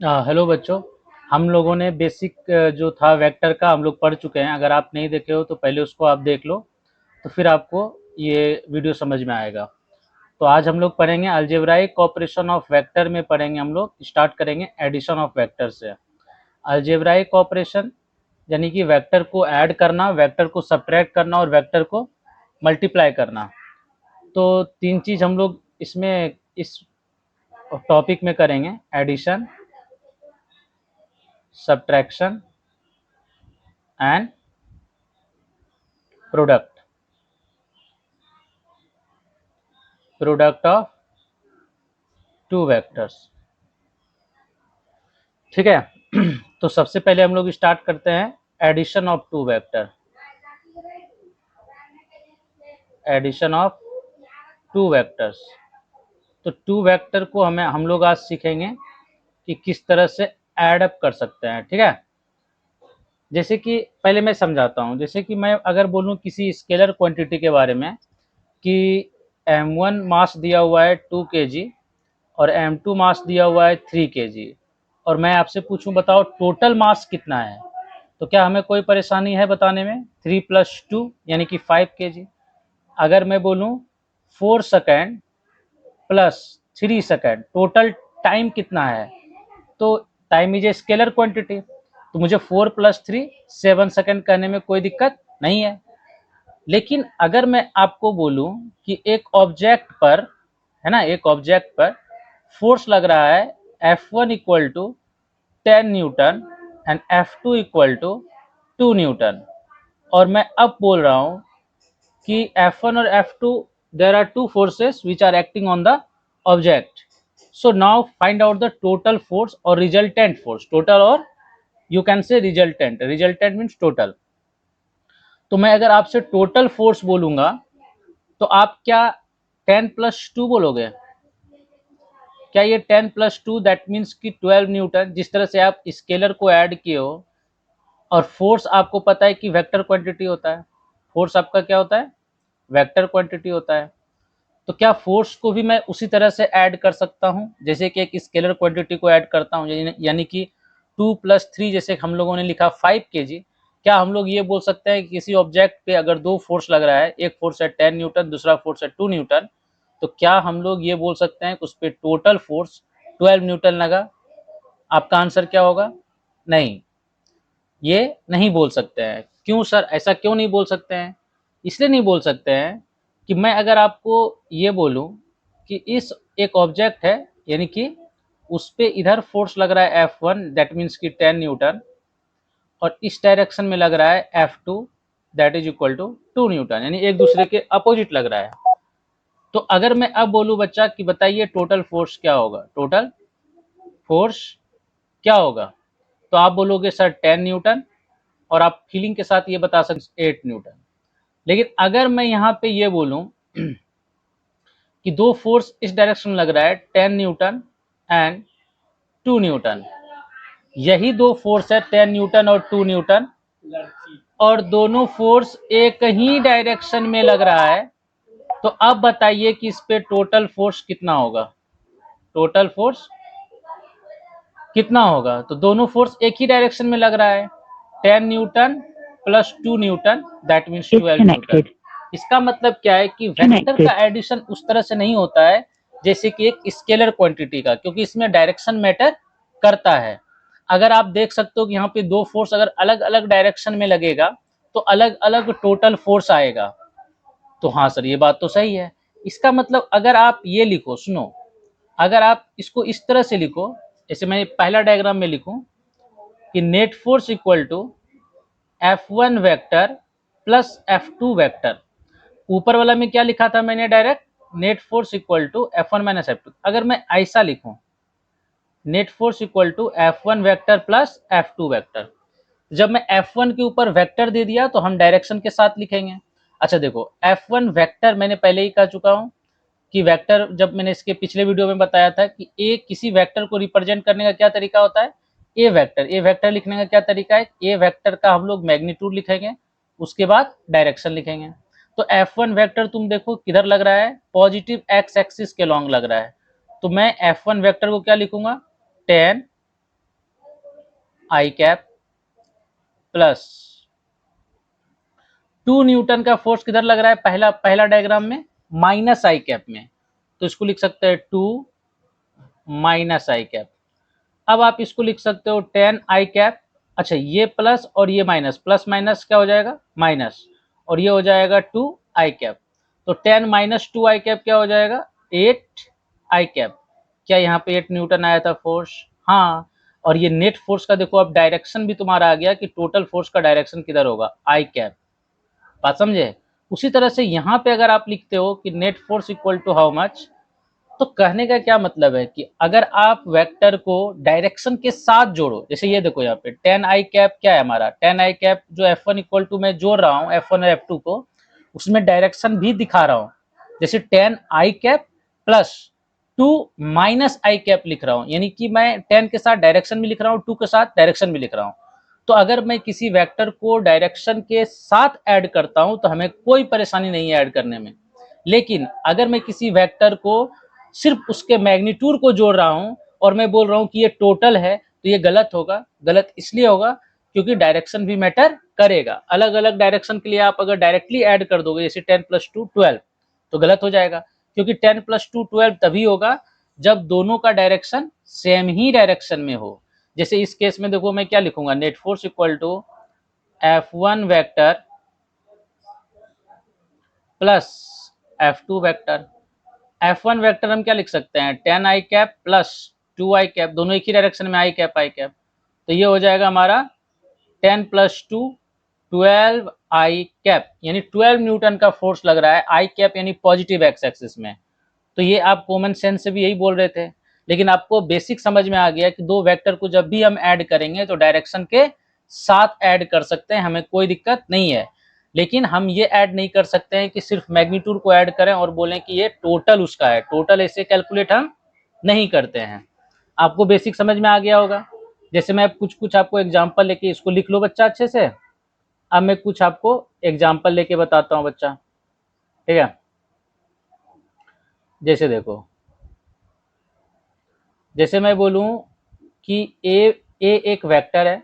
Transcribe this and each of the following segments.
Hello बच्चों। हम लोगों ने बेसिक जो था वेक्टर का हम लोग पढ़ चुके हैं। अगर आप नहीं देखे हो तो पहले उसको आप देख लो, तो फिर आपको ये वीडियो समझ में आएगा। तो आज हम लोग पढ़ेंगे अलजेब्राइक ऑपरेशन ऑफ वेक्टर में पढ़ेंगे। हम लोग स्टार्ट करेंगे एडिशन ऑफ वेक्टर से। अलजेब्राइक ऑपरेशन यानी कि वेक्टर को ऐड करना, वेक्टर को सब्ट्रैक्ट करना और वेक्टर को मल्टीप्लाई करना। तो तीन चीज़ हम लोग इसमें इस टॉपिक में करेंगे: addition, subtraction and product. Product of two vectors. ठीक है। तो सबसे पहले हम लोग स्टार्ट करते हैं addition of two vector. Addition of two vectors. तो टू वेक्टर को हम लोग आज सीखेंगे कि किस तरह से ऐड अप कर सकते हैं। ठीक है। जैसे कि पहले मैं समझाता हूँ। जैसे कि मैं अगर बोलूँ किसी स्केलर क्वांटिटी के बारे में कि m1 मास दिया हुआ है 2 kg और m2 मास दिया हुआ है 3 kg, और मैं आपसे पूछूं बताओ टोटल मास कितना है, तो क्या हमें कोई परेशानी है बताने में? 3 + 2 यानी कि 5 kg। अगर मैं बोलूं 4 second plus 3 second total time कितना है, तो time is a scalar quantity, तो मुझे 4 + 3 7 सेकेंड कहने में कोई दिक्कत नहीं है। लेकिन अगर मैं आपको बोलूं कि एक ऑब्जेक्ट पर, है ना, एक ऑब्जेक्ट पर फोर्स लग रहा है F1 = 10 Newton and F2 = 2 Newton, और मैं अब बोल रहा हूं कि F1 और F2 there are two forces which are acting on the object. So now find out the total force और रिजल्टेंट फोर्स। टोटल और you can say resultant. Resultant means total. तो मैं अगर आपसे टोटल फोर्स बोलूंगा तो आप क्या 10 + 2 बोलोगे? क्या ये 10 + 2 दैट मीन्स कि 12 न्यूटन? जिस तरह से आप स्केलर को ऐड किए हो, और फोर्स आपको पता है कि वेक्टर क्वांटिटी होता है। फोर्स आपका क्या होता है? वेक्टर क्वांटिटी होता है। तो क्या फोर्स को भी मैं उसी तरह से ऐड कर सकता हूं जैसे कि एक स्केलर क्वांटिटी को ऐड करता हूं? यानी कि 2 + 3, जैसे हम लोगों ने लिखा 5 kg। क्या हम लोग ये बोल सकते हैं कि किसी ऑब्जेक्ट पे अगर दो फोर्स लग रहा है, एक फोर्स है 10 न्यूटन, दूसरा फोर्स है 2 न्यूटन, तो क्या हम लोग ये बोल सकते हैं कि उस पर टोटल फोर्स 12 न्यूटन लगा? आपका आंसर क्या होगा? नहीं, ये नहीं बोल सकते हैं। क्यों सर, ऐसा क्यों नहीं बोल सकते हैं? इसलिए नहीं बोल सकते हैं कि मैं अगर आपको ये बोलूं कि इस एक ऑब्जेक्ट है, यानी कि उस पे इधर फोर्स लग रहा है F1 दैट मीन्स कि 10 न्यूटन, और इस डायरेक्शन में लग रहा है F2 that is equal to 2 newton, यानी एक दूसरे के अपोजिट लग रहा है। तो अगर मैं अब बोलूं बच्चा कि बताइए टोटल फोर्स क्या होगा, टोटल फोर्स क्या होगा, तो आप बोलोगे सर 10 न्यूटन, और आप फीलिंग के साथ ये बता सकते 8 न्यूटन। लेकिन अगर मैं यहाँ पे ये बोलूं कि दो फोर्स इस डायरेक्शन में लग रहा है 10 न्यूटन एंड 2 न्यूटन, यही दो फोर्स है 10 न्यूटन और 2 न्यूटन, और दोनों फोर्स एक ही डायरेक्शन में लग रहा है, तो अब बताइए कि इस पे टोटल फोर्स कितना होगा? टोटल फोर्स कितना होगा? तो दोनों फोर्स एक ही डायरेक्शन में लग रहा है, 10 Newton plus 2 Newton that means 12 Newton. इसका मतलब क्या है कि वेक्टर का एडिशन उस तरह से नहीं होता है जैसे कि एक स्केलर क्वांटिटी का, क्योंकि इसमें डायरेक्शन मैटर करता है। अगर आप देख सकते हो कि यहाँ पे दो फोर्स अगर अलग अलग डायरेक्शन में लगेगा तो अलग अलग टोटल फोर्स आएगा। तो हाँ सर, ये बात तो सही है। इसका मतलब अगर आप ये लिखो, सुनो, अगर आप इसको इस तरह से लिखो, जैसे मैं पहला डायग्राम में लिखूं कि net force equal to F1 vector plus F2 vector. ऊपर वाला में क्या लिखा था मैंने? Direct net force equal to F1 - F2। अगर मैं ऐसा लिखूं net force equal to F1 vector plus F2 vector, जब मैं F1 के ऊपर वेक्टर दे दिया तो हम डायरेक्शन के साथ लिखेंगे। अच्छा देखो, F1 वेक्टर मैंने पहले ही कह चुका हूं कि वेक्टर, जब मैंने इसके पिछले वीडियो में बताया था कि ए किसी वेक्टर को रिप्रेजेंट करने का क्या तरीका होता है? A vector. ए वेक्टर लिखने का क्या तरीका है? ए वेक्टर का हम लोग मैग्नीट्यूड लिखेंगे, उसके बाद डायरेक्शन लिखेंगे। तो F1 वेक्टर तुम देखो किधर लग रहा है? पॉजिटिव एक्स एक्सिस के लॉन्ग लग रहा है। तो मैं F1 वेक्टर को क्या लिखूंगा? 10 आई कैप प्लस 2 न्यूटन का फोर्स किधर लग रहा है, पहला पहला डायग्राम में माइनस आई कैप में, तो इसको लिख सकते हैं 2 माइनस आई कैप। अब आप इसको लिख सकते हो 10 आई कैप। अच्छा, ये प्लस और ये माइनस, प्लस माइनस क्या हो जाएगा, माइनस, और ये हो जाएगा 2 आई कैप। तो 10 माइनस 2 आई कैप क्या हो जाएगा, 8 आई कैप। क्या यहाँ पे 8 न्यूटन आया था फोर्स, हाँ। और ये नेट फोर्स का देखो अब डायरेक्शन भी तुम्हारा आ गया कि टोटल फोर्स का डायरेक्शन किधर होगा, आई कैप। बात समझे। उसी तरह से यहाँ पे अगर आप लिखते हो कि net force equal to how much, तो कहने का क्या मतलब है कि अगर आप वेक्टर को डायरेक्शन के साथ जोड़ो, जैसे ये देखो यहाँ पे 10 आई कैप क्या है हमारा, 10 आई कैप जो F1 इक्वल टू मैं जोड़ रहा हूँ F1 और F2 को, उसमें डायरेक्शन भी दिखा रहा हूँ। जैसे 10 i cap plus 2 minus I cap लिख रहा हूँ, यानी कि मैं 10 के साथ डायरेक्शन भी लिख रहा हूँ, 2 के साथ डायरेक्शन भी लिख रहा हूँ। तो अगर मैं किसी वेक्टर को डायरेक्शन के साथ ऐड करता हूं तो हमें कोई परेशानी नहीं है ऐड करने में। लेकिन अगर मैं किसी वेक्टर को सिर्फ उसके मैग्नीट्यूड को जोड़ रहा हूं और मैं बोल रहा हूं कि ये टोटल है, तो ये गलत होगा। गलत इसलिए होगा क्योंकि डायरेक्शन भी मैटर करेगा। अलग अलग डायरेक्शन के लिए आप अगर डायरेक्टली ऐड कर दोगे, जैसे 10 प्लस 2 12, तो गलत हो जाएगा, क्योंकि 10 प्लस 2 12 तभी होगा जब दोनों का डायरेक्शन सेम ही डायरेक्शन में हो। जैसे इस केस में देखो मैं क्या लिखूंगा, net force equal to F1 vector plus F2 vector. F1 vector हम क्या लिख सकते हैं, 10 i cap plus 2 I cap, दोनों एक ही डायरेक्शन में, आई कैप आई कैप। तो ये हो जाएगा हमारा 10 प्लस 2 12 आई कैप, यानी 12 न्यूटन का फोर्स लग रहा है आई कैप, यानी पॉजिटिव एक्स एक्सिस में। तो ये आप कॉमन सेंस से भी यही बोल रहे थे, लेकिन आपको बेसिक समझ में आ गया कि दो वेक्टर को जब भी हम ऐड करेंगे तो डायरेक्शन के साथ ऐड कर सकते हैं, हमें कोई दिक्कत नहीं है। लेकिन हम ये ऐड नहीं कर सकते हैं कि सिर्फ मैग्नीट्यूड को ऐड करें और बोलें कि ये टोटल उसका है, टोटल ऐसे कैलकुलेट हम नहीं करते हैं। आपको बेसिक समझ में आ गया होगा। जैसे मैं कुछ कुछ आपको एग्जाम्पल लेके, इसको लिख लो बच्चा अच्छे से। अब मैं कुछ आपको एग्जाम्पल लेके बताता हूँ बच्चा, ठीक है। जैसे देखो, जैसे मैं बोलूं कि ए एक वेक्टर है,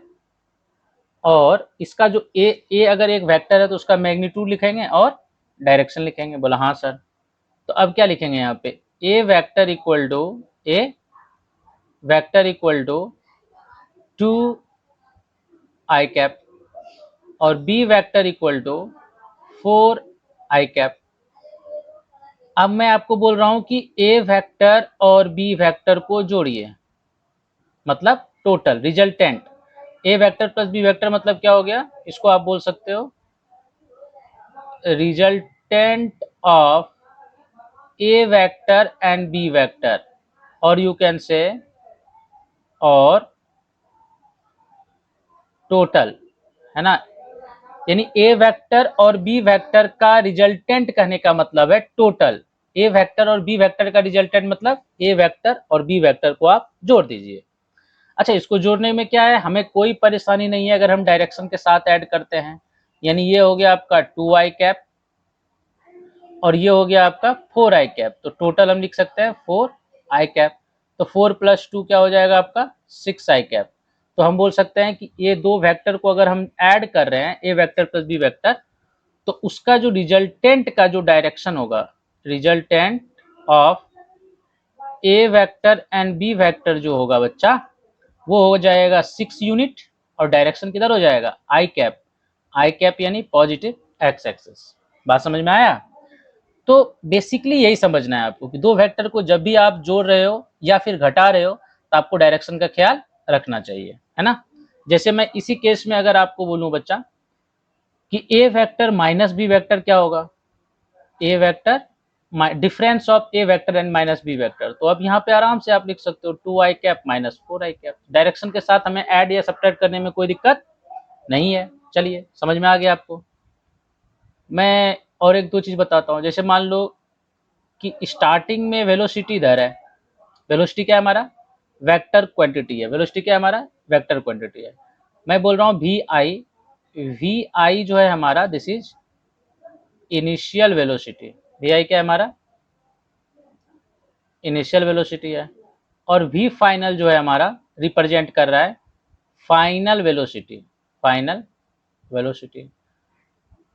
और इसका जो ए अगर एक वेक्टर है तो उसका मैग्नीट्यूड लिखेंगे और डायरेक्शन लिखेंगे। बोला हाँ सर। तो अब क्या लिखेंगे यहाँ पे, A vector equal to 2 I cap और B vector equal to 4 I cap. अब मैं आपको बोल रहा हूं कि ए वेक्टर और बी वेक्टर को जोड़िए, मतलब total resultant. A vector plus B vector मतलब क्या हो गया, इसको आप बोल सकते हो resultant of A vector and B vector, और यू कैन से और टोटल, है ना। यानी ए वेक्टर और बी वेक्टर का रिजल्टेंट कहने का मतलब है टोटल। ए वेक्टर और बी वेक्टर का रिजल्टेंट मतलब ए वेक्टर और बी वेक्टर को आप जोड़ दीजिए। अच्छा, इसको जोड़ने में क्या है, हमें कोई परेशानी नहीं है अगर हम डायरेक्शन के साथ ऐड करते हैं। यानी ये हो गया आपका 2 आई कैप और ये हो गया आपका 4 आई कैप, तो टोटल हम लिख सकते हैं 4 आई कैप। तो 4 प्लस 2 क्या हो जाएगा आपका 6 आई कैप। तो हम बोल सकते हैं कि ये दो वेक्टर को अगर हम ऐड कर रहे हैं, A vector plus B vector, तो उसका जो रिजल्टेंट का जो डायरेक्शन होगा, resultant of A vector and B vector जो होगा बच्चा, वो हो जाएगा 6 यूनिट, और डायरेक्शन किधर हो जाएगा, आई कैप। आई कैप यानी पॉजिटिव एक्स एक्सिस। बात समझ में आया। तो बेसिकली यही समझना है आपको कि दो वेक्टर को जब भी आप जोड़ रहे हो या फिर घटा रहे हो तो आपको डायरेक्शन का ख्याल रखना चाहिए, है ना। जैसे मैं इसी केस में अगर आपको बोलूं बच्चा कि A vector minus B vector क्या होगा, A vector difference of A vector and minus B vector, तो अब यहाँ पे आराम से आप लिख सकते हो 2 आई cap minus 4 I cap. Direction के साथ हमें ऐड या सब्ट्रैक्ट करने में कोई दिक्कत नहीं है। चलिए, समझ में आ गया आपको। मैं और एक दो चीज बताता हूँ। जैसे मान लो कि स्टार्टिंग में वेलोसिटी इधर है, वेलोसिटी क्या है हमारा, वेक्टर क्वांटिटी है। वेलोसिटी क्या है हमारा, वेक्टर क्वांटिटी है। मैं बोल रहा हूँ वी आई जो है हमारा, this is initial velocity. V I क्या है हमारा, इनिशियल वेलोसिटी है। और वी फाइनल जो है हमारा रिप्रेजेंट कर रहा है फाइनल वेलोसिटी, फाइनल वेलोसिटी।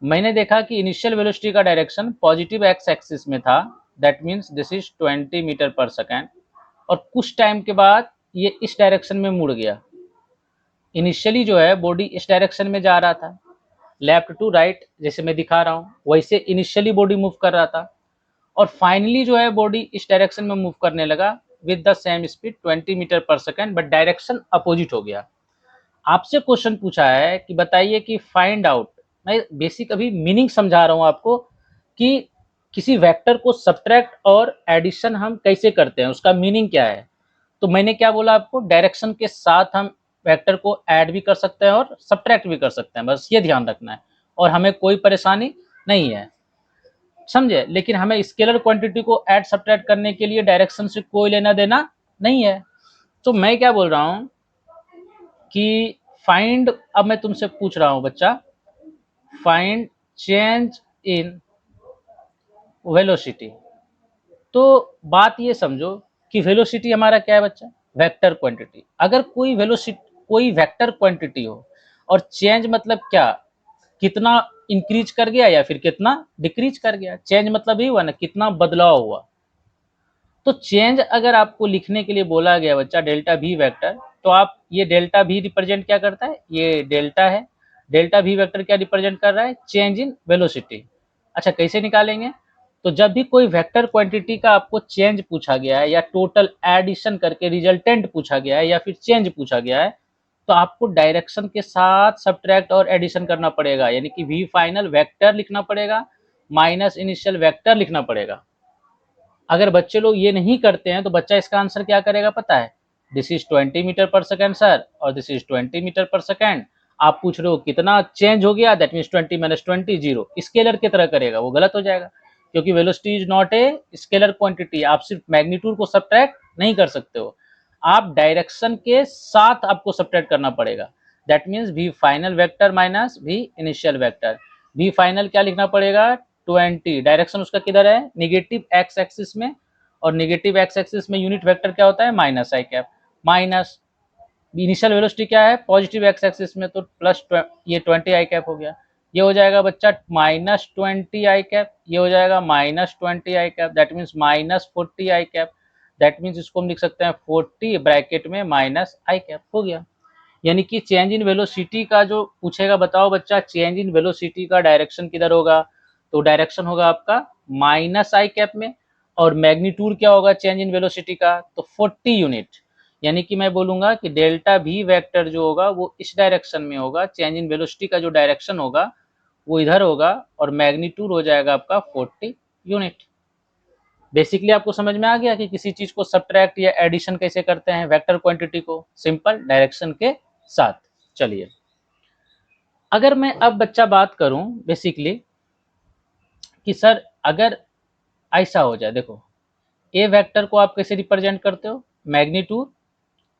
मैंने देखा कि इनिशियल वेलोसिटी का डायरेक्शन पॉजिटिव एक्स एक्सिस में था, that means this is 20 meter per second, और कुछ टाइम के बाद ये इस डायरेक्शन में मुड़ गया। इनिशियली जो है बॉडी इस डायरेक्शन में जा रहा था, लेफ्ट टू राइट जैसे मैं दिखा रहा हूँ, वैसे इनिशियली बॉडी मूव कर रहा था, और फाइनली जो है बॉडी इस डायरेक्शन में मूव करने लगा with the same speed 20 meter per second, but direction opposite हो गया। आपसे क्वेश्चन पूछा है कि बताइए कि फाइंड आउट, मैं बेसिक अभी मीनिंग समझा रहा हूं आपको कि किसी वेक्टर को सब्ट्रैक्ट और एडिशन हम कैसे करते हैं, उसका मीनिंग क्या है। तो मैंने क्या बोला आपको, डायरेक्शन के साथ हम वेक्टर को ऐड भी कर सकते हैं और सब्ट्रैक्ट भी कर सकते हैं, बस ये ध्यान रखना है, और हमें कोई परेशानी नहीं है, समझे। लेकिन हमें स्केलर क्वांटिटी को ऐड सब्ट्रैक्ट करने के लिए डायरेक्शन से कोई लेना देना नहीं है। तो मैं क्या बोल रहा हूं कि फाइंड, अब मैं तुमसे पूछ रहा हूं बच्चा, फाइंड चेंज इन वेलोसिटी। तो बात ये समझो कि वेलोसिटी हमारा क्या है बच्चा, वेक्टर क्वांटिटी। अगर कोई वेलोसिटी, कोई वेक्टर क्वांटिटी हो और चेंज मतलब क्या, कितना इंक्रीज कर गया या फिर कितना डिक्रीज कर गया, चेंज मतलब ये हुआ ना कितना बदलाव हुआ। तो चेंज अगर आपको लिखने के लिए बोला गया बच्चा डेल्टा वी वेक्टर, तो आप ये डेल्टा वी रिप्रेजेंट क्या करता है, ये डेल्टा है, डेल्टा वी वेक्टर क्या रिप्रेजेंट कर रहा है, चेंज इन वेलोसिटी। अच्छा कैसे निकालेंगे, तो जब भी कोई वेक्टर क्वांटिटी का आपको चेंज पूछा गया है या टोटल एडिशन करके रिजल्टेंट पूछा गया है या फिर चेंज पूछा गया है, तो आपको डायरेक्शन के साथ सब्ट्रैक्ट और एडिशन करना पड़ेगा, यानी कि वी फाइनल वेक्टर लिखना पड़ेगा माइनस इनिशियल वेक्टर लिखना पड़ेगा। अगर बच्चे लोग ये नहीं करते हैं तो बच्चा इसका आंसर क्या करेगा पता है, this is 20 meter per second sir, और this is 20 meter per second. आप पूछ रहे हो कितना चेंज हो गया, that means 20 minus 20 zero, scalar की तरह करेगा, वो गलत हो जाएगा, क्योंकि velocity is not a scalar quantity. आप सिर्फ मैग्नीट्यूड को सब्ट्रैक्ट नहीं कर सकते हो, आप डायरेक्शन के साथ आपको सब्ट्रैक्ट करना पड़ेगा। That means V final vector minus V initial vector. V final क्या लिखना पड़ेगा, 20, डायरेक्शन उसका किधर है, निगेटिव एक्स एक्सिस में, और निगेटिव एक्स एक्सिस में यूनिट वेक्टर क्या होता है, माइनस आई कैप, माइनस इनिशियल वेलोसिटी क्या है, पॉजिटिव एक्स एक्सिस में, तो प्लस ये 20 आई कैप हो गया। ये हो जाएगा बच्चा माइनस 20 आई कैप, ये हो जाएगा minus 20 I cap, that means minus 40 I cap. That means इसको हम लिख सकते हैं 40 ब्रैकेट में माइनस आई कैप, हो गया। यानी कि चेंज इन वेलोसिटी का जो पूछेगा, बताओ बच्चा चेंज इन वेलोसिटी का डायरेक्शन किधर होगा, तो डायरेक्शन होगा आपका माइनस आई कैप में, और मैग्नीट्यूड क्या होगा चेंज इन वेलोसिटी का, तो 40 यूनिट। यानी कि मैं बोलूंगा कि डेल्टा वी वेक्टर जो होगा वो इस डायरेक्शन में होगा, चेंज इन वेलोसिटी का जो डायरेक्शन होगा वो इधर होगा, और मैग्नीट्यूड हो जाएगा आपका 40 यूनिट। बेसिकली आपको समझ में आ गया कि किसी चीज को सब्ट्रैक्ट या एडिशन कैसे करते हैं, वेक्टर क्वांटिटी को सिंपल डायरेक्शन के साथ। चलिए, अगर मैं अब बच्चा बात करूं बेसिकली कि सर अगर ऐसा हो जाए, देखो ए वेक्टर को आप कैसे रिप्रेजेंट करते हो, मैग्नीट्यूड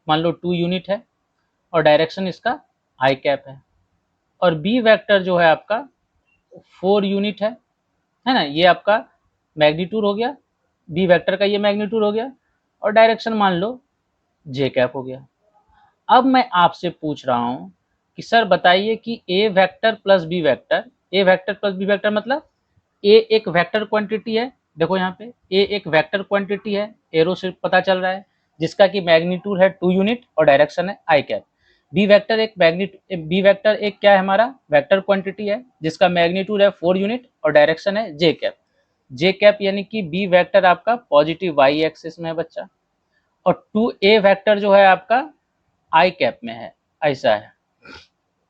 मान लो 2 यूनिट है और डायरेक्शन इसका आई कैप है, और बी वेक्टर जो है आपका 4 यूनिट है ना, ये आपका मैग्नीट्यूड हो गया, बी वेक्टर का ये मैग्नीट्यूड हो गया, और डायरेक्शन मान लो जे कैप हो गया। अब मैं आपसे पूछ रहा हूं कि सर बताइए कि A vector plus B vector, A vector plus B vector मतलब ए एक वेक्टर क्वांटिटी है, देखो यहाँ पे ए एक वेक्टर क्वांटिटी है, एरो से पता चल रहा है, जिसका कि मैग्नीट्यूड है 2 यूनिट और डायरेक्शन है आई कैप। बी वेक्टर एक बी वेक्टर एक क्या है हमारा, वेक्टर क्वांटिटी है, जिसका मैग्नीट्यूड है 4 यूनिट और डायरेक्शन है जे कैप। जे कैप यानी कि बी वेक्टर आपका पॉजिटिव वाई एक्सिस में है बच्चा, और 2 ए वेक्टर जो है आपका आई कैप में है, ऐसा है।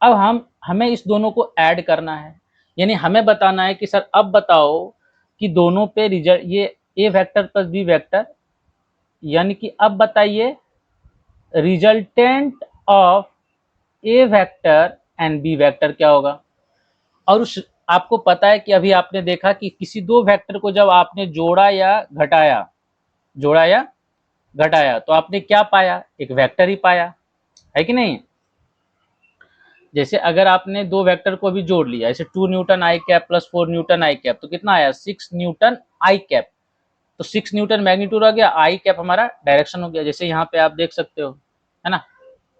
अब हमें इस दोनों को ऐड करना है, यानी हमें बताना है कि सर अब बताओ कि दोनों पे रिजल्ट, ये A vector plus B vector, यानी कि अब बताइए resultant of A vector and B vector क्या होगा। और उस आपको पता है कि अभी आपने देखा कि किसी दो वेक्टर को जब आपने जोड़ा या घटाया, जोड़ा या घटाया, तो आपने क्या पाया, एक वेक्टर ही पाया, है कि नहीं। जैसे अगर आपने दो वेक्टर को भी जोड़ लिया, जैसे 2 Newton i cap plus 4 Newton i cap, तो कितना आया 6 न्यूटन आई कैप। तो 6 न्यूटन मैग्नीट्यूड आ गया, आई कैप हमारा डायरेक्शन हो गया, जैसे यहाँ पे आप देख सकते हो, है ना।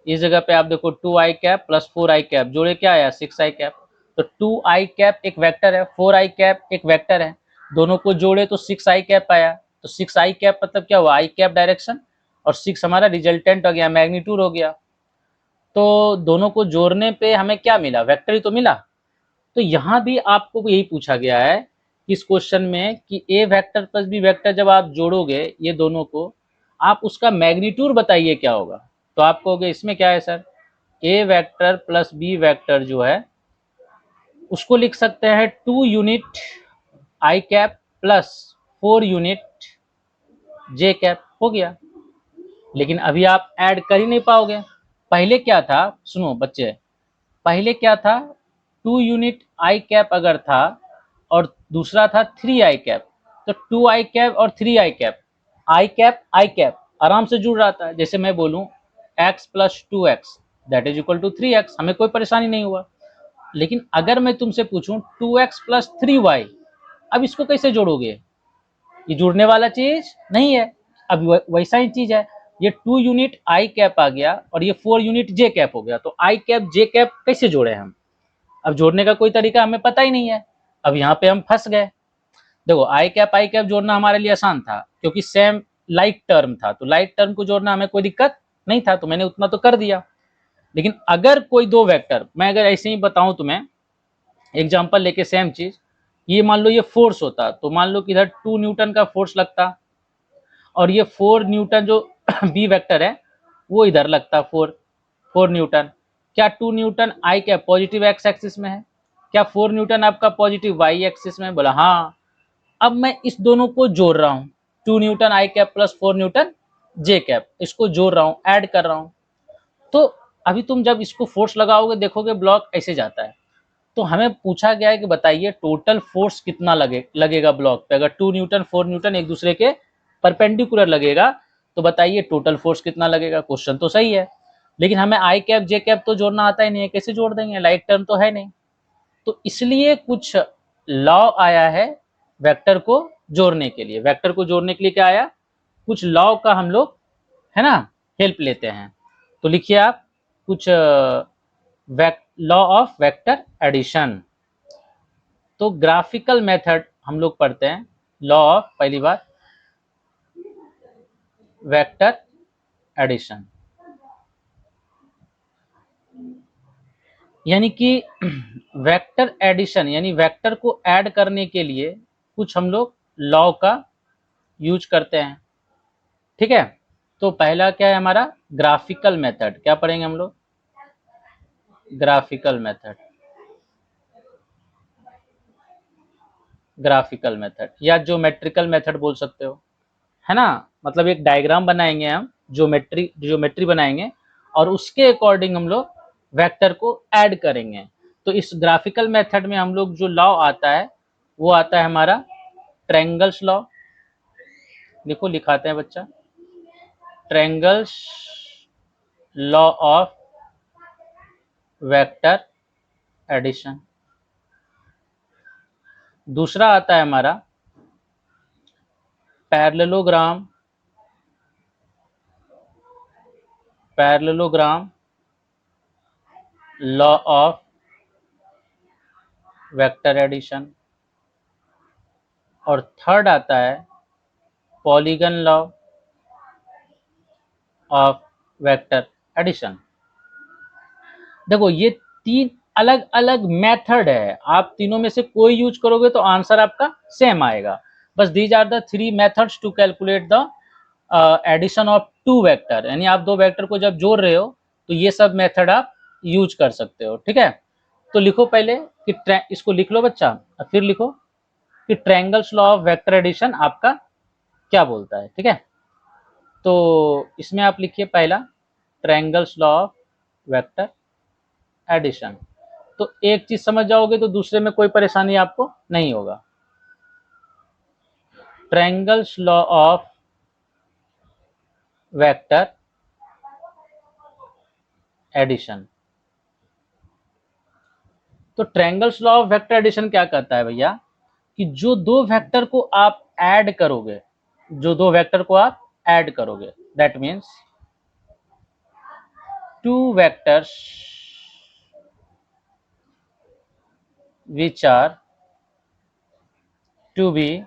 इस जगह पे आप देखो 2i cap plus 4i cap जोड़े क्या आया 6i कैप। तो 2i कैप एक वेक्टर है, 4i कैप एक वेक्टर है, दोनों को जोड़े तो 6i कैप आया। तो 6i कैप मतलब क्या हुआ, आई कैप डायरेक्शन, और 6 हमारा रिजल्टेंट हो गया, मैग्नीट्यूड हो गया। तो दोनों को जोड़ने पे हमें क्या मिला, वेक्टर ही तो मिला। तो यहाँ भी आपको यही पूछा गया है इस क्वेश्चन में कि A vector plus B vector जब आप जोड़ोगे ये दोनों को, आप उसका मैग्नीट्यूड बताइए क्या होगा। तो आप कहोगे इसमें क्या है सर, ए वेक्टर प्लस बी वेक्टर जो है उसको लिख सकते हैं 2 यूनिट आई कैप प्लस 4 यूनिट जे कैप, हो गया। लेकिन अभी आप ऐड कर ही नहीं पाओगे। पहले क्या था, सुनो बच्चे, पहले क्या था, 2 यूनिट आई कैप अगर था और दूसरा था 3 आई कैप, तो 2 आई कैप और 3 आई कैप आराम से जुड़ रहा था। जैसे मैं बोलूं x plus 2x that is equal to 3x, हमें कोई परेशानी नहीं हुआ। लेकिन अगर मैं तुमसे पूछूं 2x प्लस 3y, अब इसको कैसे जोड़ोगे, ये जुड़ने वाला चीज नहीं है। अब वैसा ही चीज है, ये 2 यूनिट आई कैप आ गया और ये 4 यूनिट जे कैप हो गया, तो आई कैप जे कैप कैसे जोड़े हम। अब जोड़ने का कोई तरीका हमें पता ही नहीं है, अब यहाँ पे हम फंस गए। देखो आई कैप जोड़ना हमारे लिए आसान था क्योंकि सेम लाइक टर्म था, तो लाइक टर्म को जोड़ना हमें कोई दिक्कत नहीं था, तो मैंने उतना तो कर दिया। लेकिन अगर कोई दो वेक्टर, मैं अगर ऐसे ही बताऊं तुम्हें एग्जांपल लेके सेम चीज, ये मान लो ये फोर्स होता, तो मान लो कि इधर 2 न्यूटन का फोर्स लगता और ये 4 न्यूटन जो बी वेक्टर है वो इधर लगता 4 न्यूटन। क्या 2 न्यूटन आई क्या पॉजिटिव एक्स एक्सिस में है, क्या 4 न्यूटन आपका पॉजिटिव वाई एक्सिस में, बोला हाँ। अब मैं इस दोनों को जोड़ रहा हूँ, 2 Newton i cap plus 4 Newton j cap, इसको जोड़ रहा हूँ, ऐड कर रहा हूँ। तो अभी तुम जब इसको फोर्स लगाओगे देखोगे ब्लॉक ऐसे जाता है। तो हमें पूछा गया है कि बताइए टोटल फोर्स कितना लगेगा ब्लॉक पे, अगर 2 न्यूटन 4 न्यूटन एक दूसरे के परपेंडिकुलर लगेगा तो बताइए टोटल फोर्स कितना लगेगा। क्वेश्चन तो सही है, लेकिन हमें आई कैप जे कैप तो जोड़ना आता ही नहीं है, कैसे जोड़ देंगे, लाइक टर्म तो है नहीं। तो इसलिए कुछ लॉ आया है वेक्टर को जोड़ने के लिए, वेक्टर को जोड़ने के लिए क्या आया, कुछ लॉ का हम लोग है ना हेल्प लेते हैं। तो लिखिए आप कुछ लॉ ऑफ वेक्टर एडिशन। तो ग्राफिकल मेथड हम लोग पढ़ते हैं, लॉ ऑफ पहली बार वेक्टर एडिशन, यानी कि वेक्टर एडिशन यानी वेक्टर को ऐड करने के लिए कुछ हम लोग लॉ का यूज करते हैं, ठीक है। तो पहला क्या है हमारा ग्राफिकल मेथड, क्या पढ़ेंगे हम लोग, ग्राफिकल मेथड, ग्राफिकल मेथड या ज्योमेट्रिकल मेथड बोल सकते हो, है ना। मतलब एक डायग्राम बनाएंगे हम, ज्योमेट्री बनाएंगे और उसके अकॉर्डिंग हम लोग वेक्टर को ऐड करेंगे। तो इस ग्राफिकल मेथड में हम लोग जो लॉ आता है वो आता है हमारा ट्रायंगल्स लॉ। देखो लिखाते हैं बच्चा, triangles law of vector addition. दूसरा आता है हमारा parallelogram, parallelogram law of vector addition. और थर्ड आता है polygon law of vector addition. देखो ये तीन अलग अलग मेथड है, आप तीनों में से कोई यूज करोगे तो आंसर आपका सेम आएगा। बस these are the 3 methods to calculate the addition of 2 vector, यानी आप दो वेक्टर को जब जोड़ रहे हो तो ये सब मेथड आप यूज कर सकते हो, ठीक है। तो लिखो पहले कि इसको लिख लो बच्चा, फिर लिखो कि triangles law of vector addition आपका क्या बोलता है, ठीक है। तो इसमें आप लिखिए पहला triangles law of vector addition. तो एक चीज समझ जाओगे तो दूसरे में कोई परेशानी आपको नहीं होगा। Triangles law of vector addition. तो triangles law of vector addition क्या कहता है भैया कि जो दो वेक्टर को आप ऐड करोगे, जो दो वेक्टर को आप ऐड करोगे that means two vectors which are to be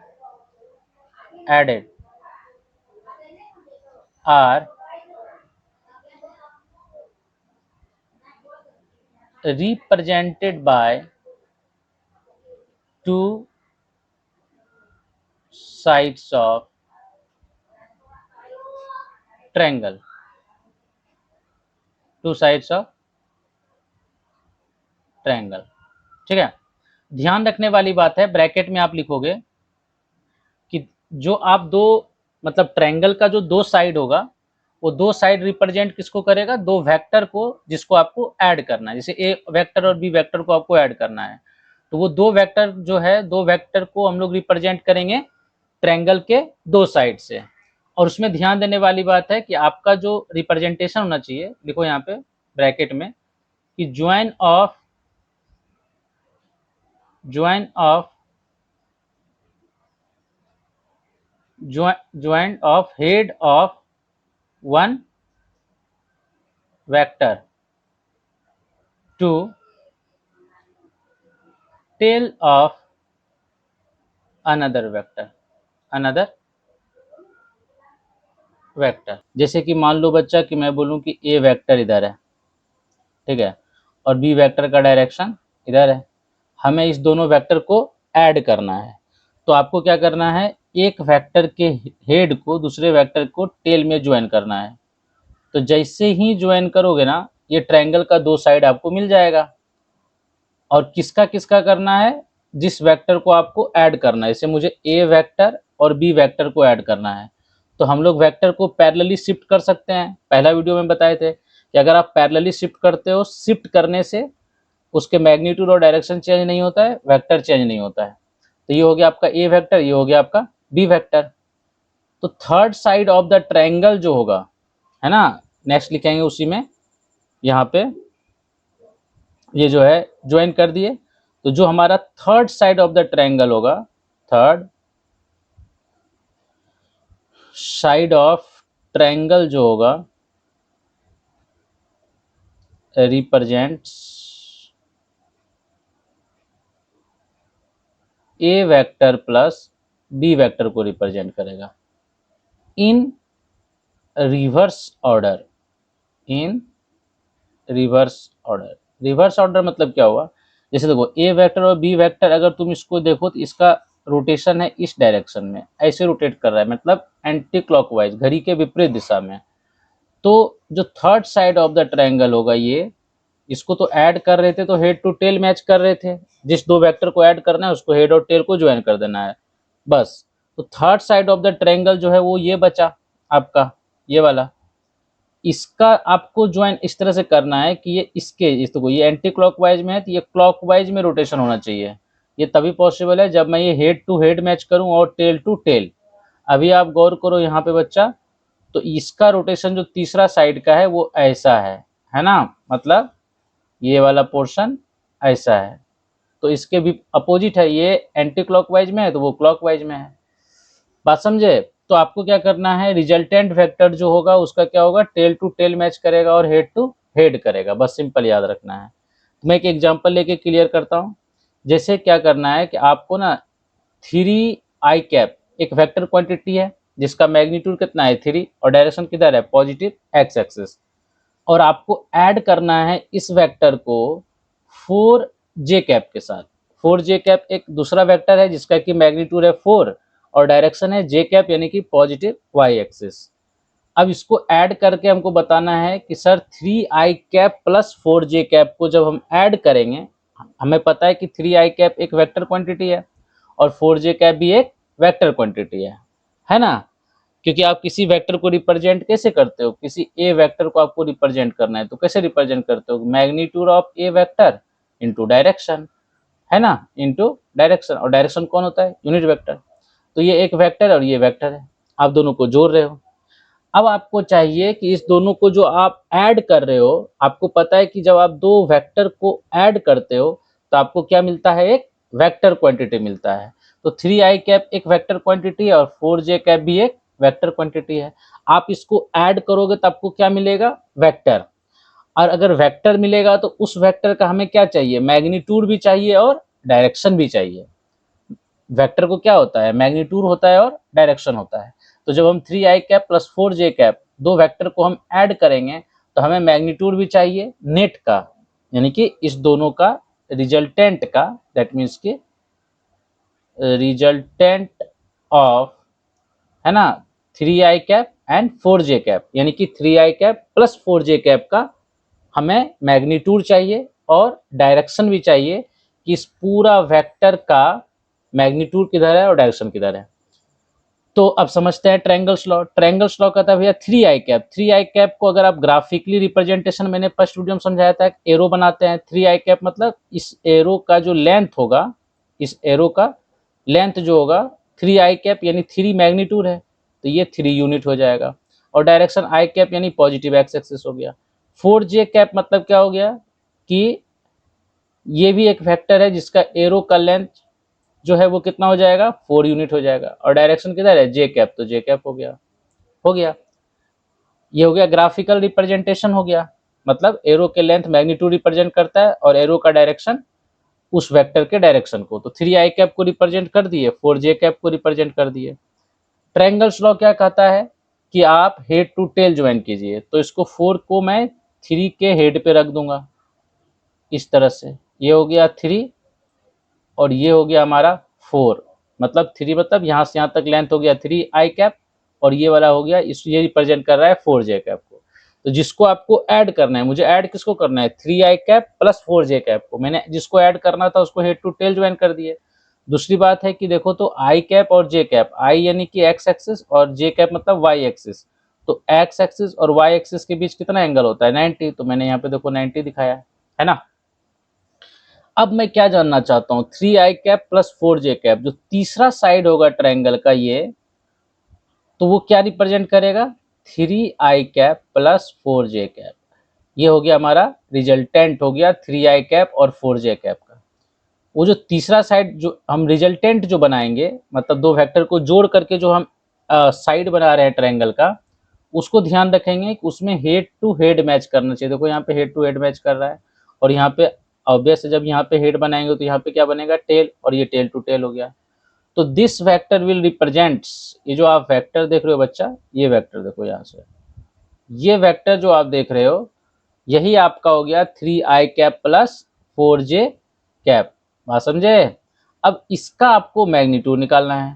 added are represented by two sides of triangle. Two sides of triangle. ठीक है, ध्यान रखने वाली बात है, ब्रैकेट में आप लिखोगे कि जो आप दो मतलब ट्रायंगल का जो दो साइड होगा वो दो साइड रिप्रेजेंट किसको करेगा, दो वेक्टर को जिसको आपको ऐड करना है। जैसे ए वेक्टर और बी वेक्टर को आपको ऐड करना है तो वो दो वेक्टर जो है, दो वेक्टर को हम लोग रिप्रेजेंट करेंगे ट्रायंगल के दो साइड से। और उसमें ध्यान देने वाली बात है कि आपका जो रिप्रेजेंटेशन होना चाहिए, देखो यहाँ पे ब्रैकेट में कि join of joint of head of one vector to tail of another vector जैसे कि मान लो बच्चा कि मैं बोलूं कि ए वेक्टर इधर है, ठीक है, और बी वेक्टर का डायरेक्शन इधर है, हमें इस दोनों वेक्टर को ऐड करना है। तो आपको क्या करना है, एक वेक्टर के हेड को दूसरे वेक्टर को टेल में ज्वाइन करना है। तो जैसे ही ज्वाइन करोगे ना, ये ट्रायंगल का दो साइड आपको मिल जाएगा। और किसका किसका करना है, जिस वेक्टर को आपको ऐड करना है। जैसे मुझे ए वेक्टर और बी वेक्टर को ऐड करना है तो हम लोग वेक्टर को पैरेलली शिफ्ट कर सकते हैं। पहला वीडियो में बताए थे कि अगर आप पैरेलली शिफ्ट करते हो, शिफ्ट करने से उसके मैग्नीट्यूड और डायरेक्शन चेंज नहीं होता है, वेक्टर चेंज नहीं होता है। तो ये हो गया आपका ए वेक्टर, ये हो गया आपका बी वेक्टर। तो third side of the triangle जो होगा, है ना, नेक्स्ट लिखेंगे उसी में, यहाँ पे ये जो है ज्वाइन कर दिए। तो जो हमारा third side of the triangle होगा, थर्ड साइड ऑफ ट्रायंगल जो होगा रिप्रेजेंट्स ए वेक्टर प्लस बी वेक्टर को रिप्रेजेंट करेगा इन रिवर्स ऑर्डर। इन रिवर्स ऑर्डर, रिवर्स ऑर्डर मतलब क्या हुआ, जैसे देखो ए वेक्टर और बी वेक्टर अगर तुम इसको देखो तो इसका रोटेशन है इस डायरेक्शन में, ऐसे रोटेट कर रहा है, मतलब एंटी क्लॉकवाइज, घड़ी के विपरीत दिशा में। तो जो third side of the triangle होगा, ये इसको तो ऐड कर रहे थे तो हेड टू टेल मैच कर रहे थे, जिस दो वेक्टर को ऐड करना है उसको हेड और टेल को ज्वाइन कर देना है बस। तो third side of the triangle जो है वो ये बचा आपका, ये वाला। इसका आपको ज्वाइन इस तरह से करना है कि ये इसके इसको, ये एंटी क्लॉकवाइज में है तो ये क्लॉकवाइज में रोटेशन होना चाहिए। ये तभी पॉसिबल है जब मैं ये हेड टू हेड मैच करूं और टेल टू टेल। अभी आप गौर करो यहाँ पे बच्चा, तो इसका रोटेशन जो तीसरा साइड का है वो ऐसा है ना, मतलब ये वाला पोर्शन ऐसा है। तो इसके भी अपोजिट है, ये एंटी क्लॉकवाइज में है तो वो क्लॉकवाइज में है। बात समझे। तो आपको क्या करना है, रिजल्टेंट वेक्टर जो होगा उसका क्या होगा, टेल टू टेल मैच करेगा और हेड टू हेड करेगा, बस सिंपल याद रखना है। तो मैं एक एग्जांपल लेके क्लियर करता हूँ। जैसे क्या करना है कि आपको ना 3i कैप एक वेक्टर क्वांटिटी है जिसका मैग्नीट्यूड कितना है 3 और डायरेक्शन किधर है पॉजिटिव एक्स एक्सिस, और आपको ऐड करना है इस वेक्टर को 4j कैप के साथ। 4j कैप एक दूसरा वेक्टर है जिसका कि मैग्नीट्यूड है 4 और डायरेक्शन है j कैप यानी कि पॉजिटिव y एक्सिस। अब इसको ऐड करके हमको बताना है कि sir 3i cap plus 4j cap को जब हम ऐड करेंगे, हमें पता है कि 3i कैप एक वेक्टर क्वांटिटी है और 4j कैप भी एक वेक्टर क्वांटिटी है ना। क्योंकि आप किसी वेक्टर को रिप्रेजेंट कैसे करते हो, किसी ए वेक्टर को आपको रिप्रेजेंट करना है तो कैसे रिप्रेजेंट करते हो, magnitude of A vector into direction, है ना, इनटू डायरेक्शन। और डायरेक्शन कौन होता है, यूनिट वेक्टर। तो ये एक वेक्टर और ये वेक्टर है, आप दोनों को जोड़ रहे हो। अब आपको चाहिए कि इस दोनों को जो आप ऐड कर रहे हो, आपको पता है कि जब आप दो वेक्टर को ऐड करते हो तो आपको क्या मिलता है, एक वेक्टर क्वांटिटी मिलता है। तो 3i कैप एक वेक्टर क्वांटिटी है और 4j कैप भी एक वेक्टर क्वांटिटी है। आप इसको ऐड करोगे तो आपको क्या मिलेगा, वेक्टर। और अगर वेक्टर मिलेगा तो उस वेक्टर का हमें क्या चाहिए, मैग्नीट्यूड भी चाहिए और डायरेक्शन भी चाहिए। वेक्टर को क्या होता है, मैग्नीट्यूड होता है और डायरेक्शन होता है। तो जब हम 3i प्लस 4j दो वेक्टर को हम ऐड करेंगे तो हमें मैग्नीट्यूड भी चाहिए नेट का, यानी कि इस दोनों का रिजल्टेंट का, दैट मीन्स कि रिजल्टेंट ऑफ, है ना, 3i एंड 4j, यानी कि 3i प्लस 4j का हमें मैग्नीट्यूड चाहिए और डायरेक्शन भी चाहिए कि इस पूरा वेक्टर का मैग्नीट्यूड किधर है और डायरेक्शन किधर है। तो अब समझते हैं ट्रायंगल्स लॉ। ट्रायंगल्स लॉ कहता है भैया 3i को अगर आप ग्राफिकली रिप्रेजेंटेशन, मैंने फर्स्ट वीडियो में समझाया था, एरो बनाते हैं। 3i मतलब इस एरो का जो लेंथ होगा, इस एरो का लेंथ जो होगा 3i यानी 3 मैग्नीट्यूड है, तो ये 3 यूनिट हो जाएगा। और डायरेक्शन i यानी पॉजिटिव एक्स एक्सिस हो गया। 4j मतलब क्या हो गया कि ये भी एक वेक्टर है जिसका एरो का लेंथ जो है वो कितना हो जाएगा, 4 यूनिट हो जाएगा। और डायरेक्शन किधर है, तो j हो गया। ये हो गया ग्राफिकल रिप्रेजेंटेशन हो गया, मतलब एरो के लेंथ मैग्नीट्यूड रिप्रेजेंट करता है और एरो का डायरेक्शन उस वेक्टर के डायरेक्शन को। तो 3i को रिप्रेजेंट कर दिए, 4j को रिप्रेजेंट कर दिए। ट्रायंगल्स लॉ क्या कहता है कि आप हेड टू टेल ज्वाइन कीजिए। तो इसको 4 को मैं 3 के हेड पे रख दूंगा इस तरह से, ये हो गया 3 और ये हो गया हमारा 4, मतलब 3 मतलब यहाँ से यहाँ तक लेंथ हो गया 3i और ये वाला हो गया, इस ये रिप्रेजेंट कर रहा है 4j को। तो जिसको आपको ऐड करना है, मुझे ऐड किसको करना है, 3i प्लस 4j को। मैंने जिसको ऐड करना था उसको हेड टू टेल ज्वाइन कर दिए। दूसरी बात है कि देखो तो i और j, i यानी कि x एक्सिस और j मतलब y एक्सिस। तो x एक्सिस और y एक्सिस के बीच कितना एंगल होता है, 90। तो मैंने यहाँ पे देखो 90 दिखाया है ना। अब मैं क्या जानना चाहता हूँ, 3i प्लस 4j, जो तीसरा साइड होगा ट्रायंगल का ये, तो वो क्या रिप्रेजेंट करेगा, 3i प्लस 4j। ये हो गया हमारा रिजल्टेंट, हो गया 3i और 4j का। वो जो तीसरा साइड जो हम रिजल्टेंट जो बनाएंगे, मतलब दो वेक्टर को जोड़ करके जो हम साइड बना रहे हैं ट्रायंगल का, उसको ध्यान रखेंगे कि उसमें हेड टू हेड मैच करना चाहिए। देखो यहाँ पे हेड टू हेड मैच कर रहा है और यहाँ पे ऑब्वियस जब यहाँ पे हेड बनाएंगे तो यहाँ पे क्या बनेगा, टेल, और ये टेल टू टेल हो गया। तो दिस वेक्टर विल रिप्रेजेंट्स, ये जो आप वेक्टर देख रहे हो बच्चा, ये वेक्टर देखो यहाँ से, ये वेक्टर जो आप देख रहे हो यही आपका हो गया 3i प्लस 4j। बात समझे। अब इसका आपको मैग्नीट्यूड निकालना है।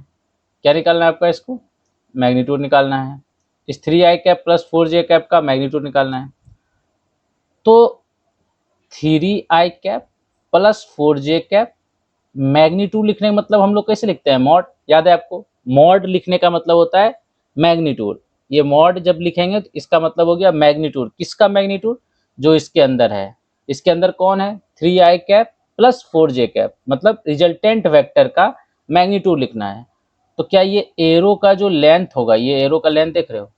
क्या निकालना है आपका, इसको मैग्नीट्यूड निकालना है। इस 3i प्लस 4j का मैग्नीट्यूड निकालना है। तो 3i प्लस 4j मैग्नीट्यूड लिखने का मतलब हम लोग कैसे लिखते हैं, मॉड, याद है आपको, मॉड लिखने का मतलब होता है मैग्नीट्यूड। ये मॉड जब लिखेंगे तो इसका मतलब हो गया मैग्नीट्यूड। किसका मैग्नीट्यूड, जो इसके अंदर है। इसके अंदर कौन है, 3i प्लस 4j, मतलब रिजल्टेंट वेक्टर का मैग्नीट्यूड लिखना है। तो क्या ये एरो का जो लेंथ होगा, ये एरो का लेंथ देख रहे हो,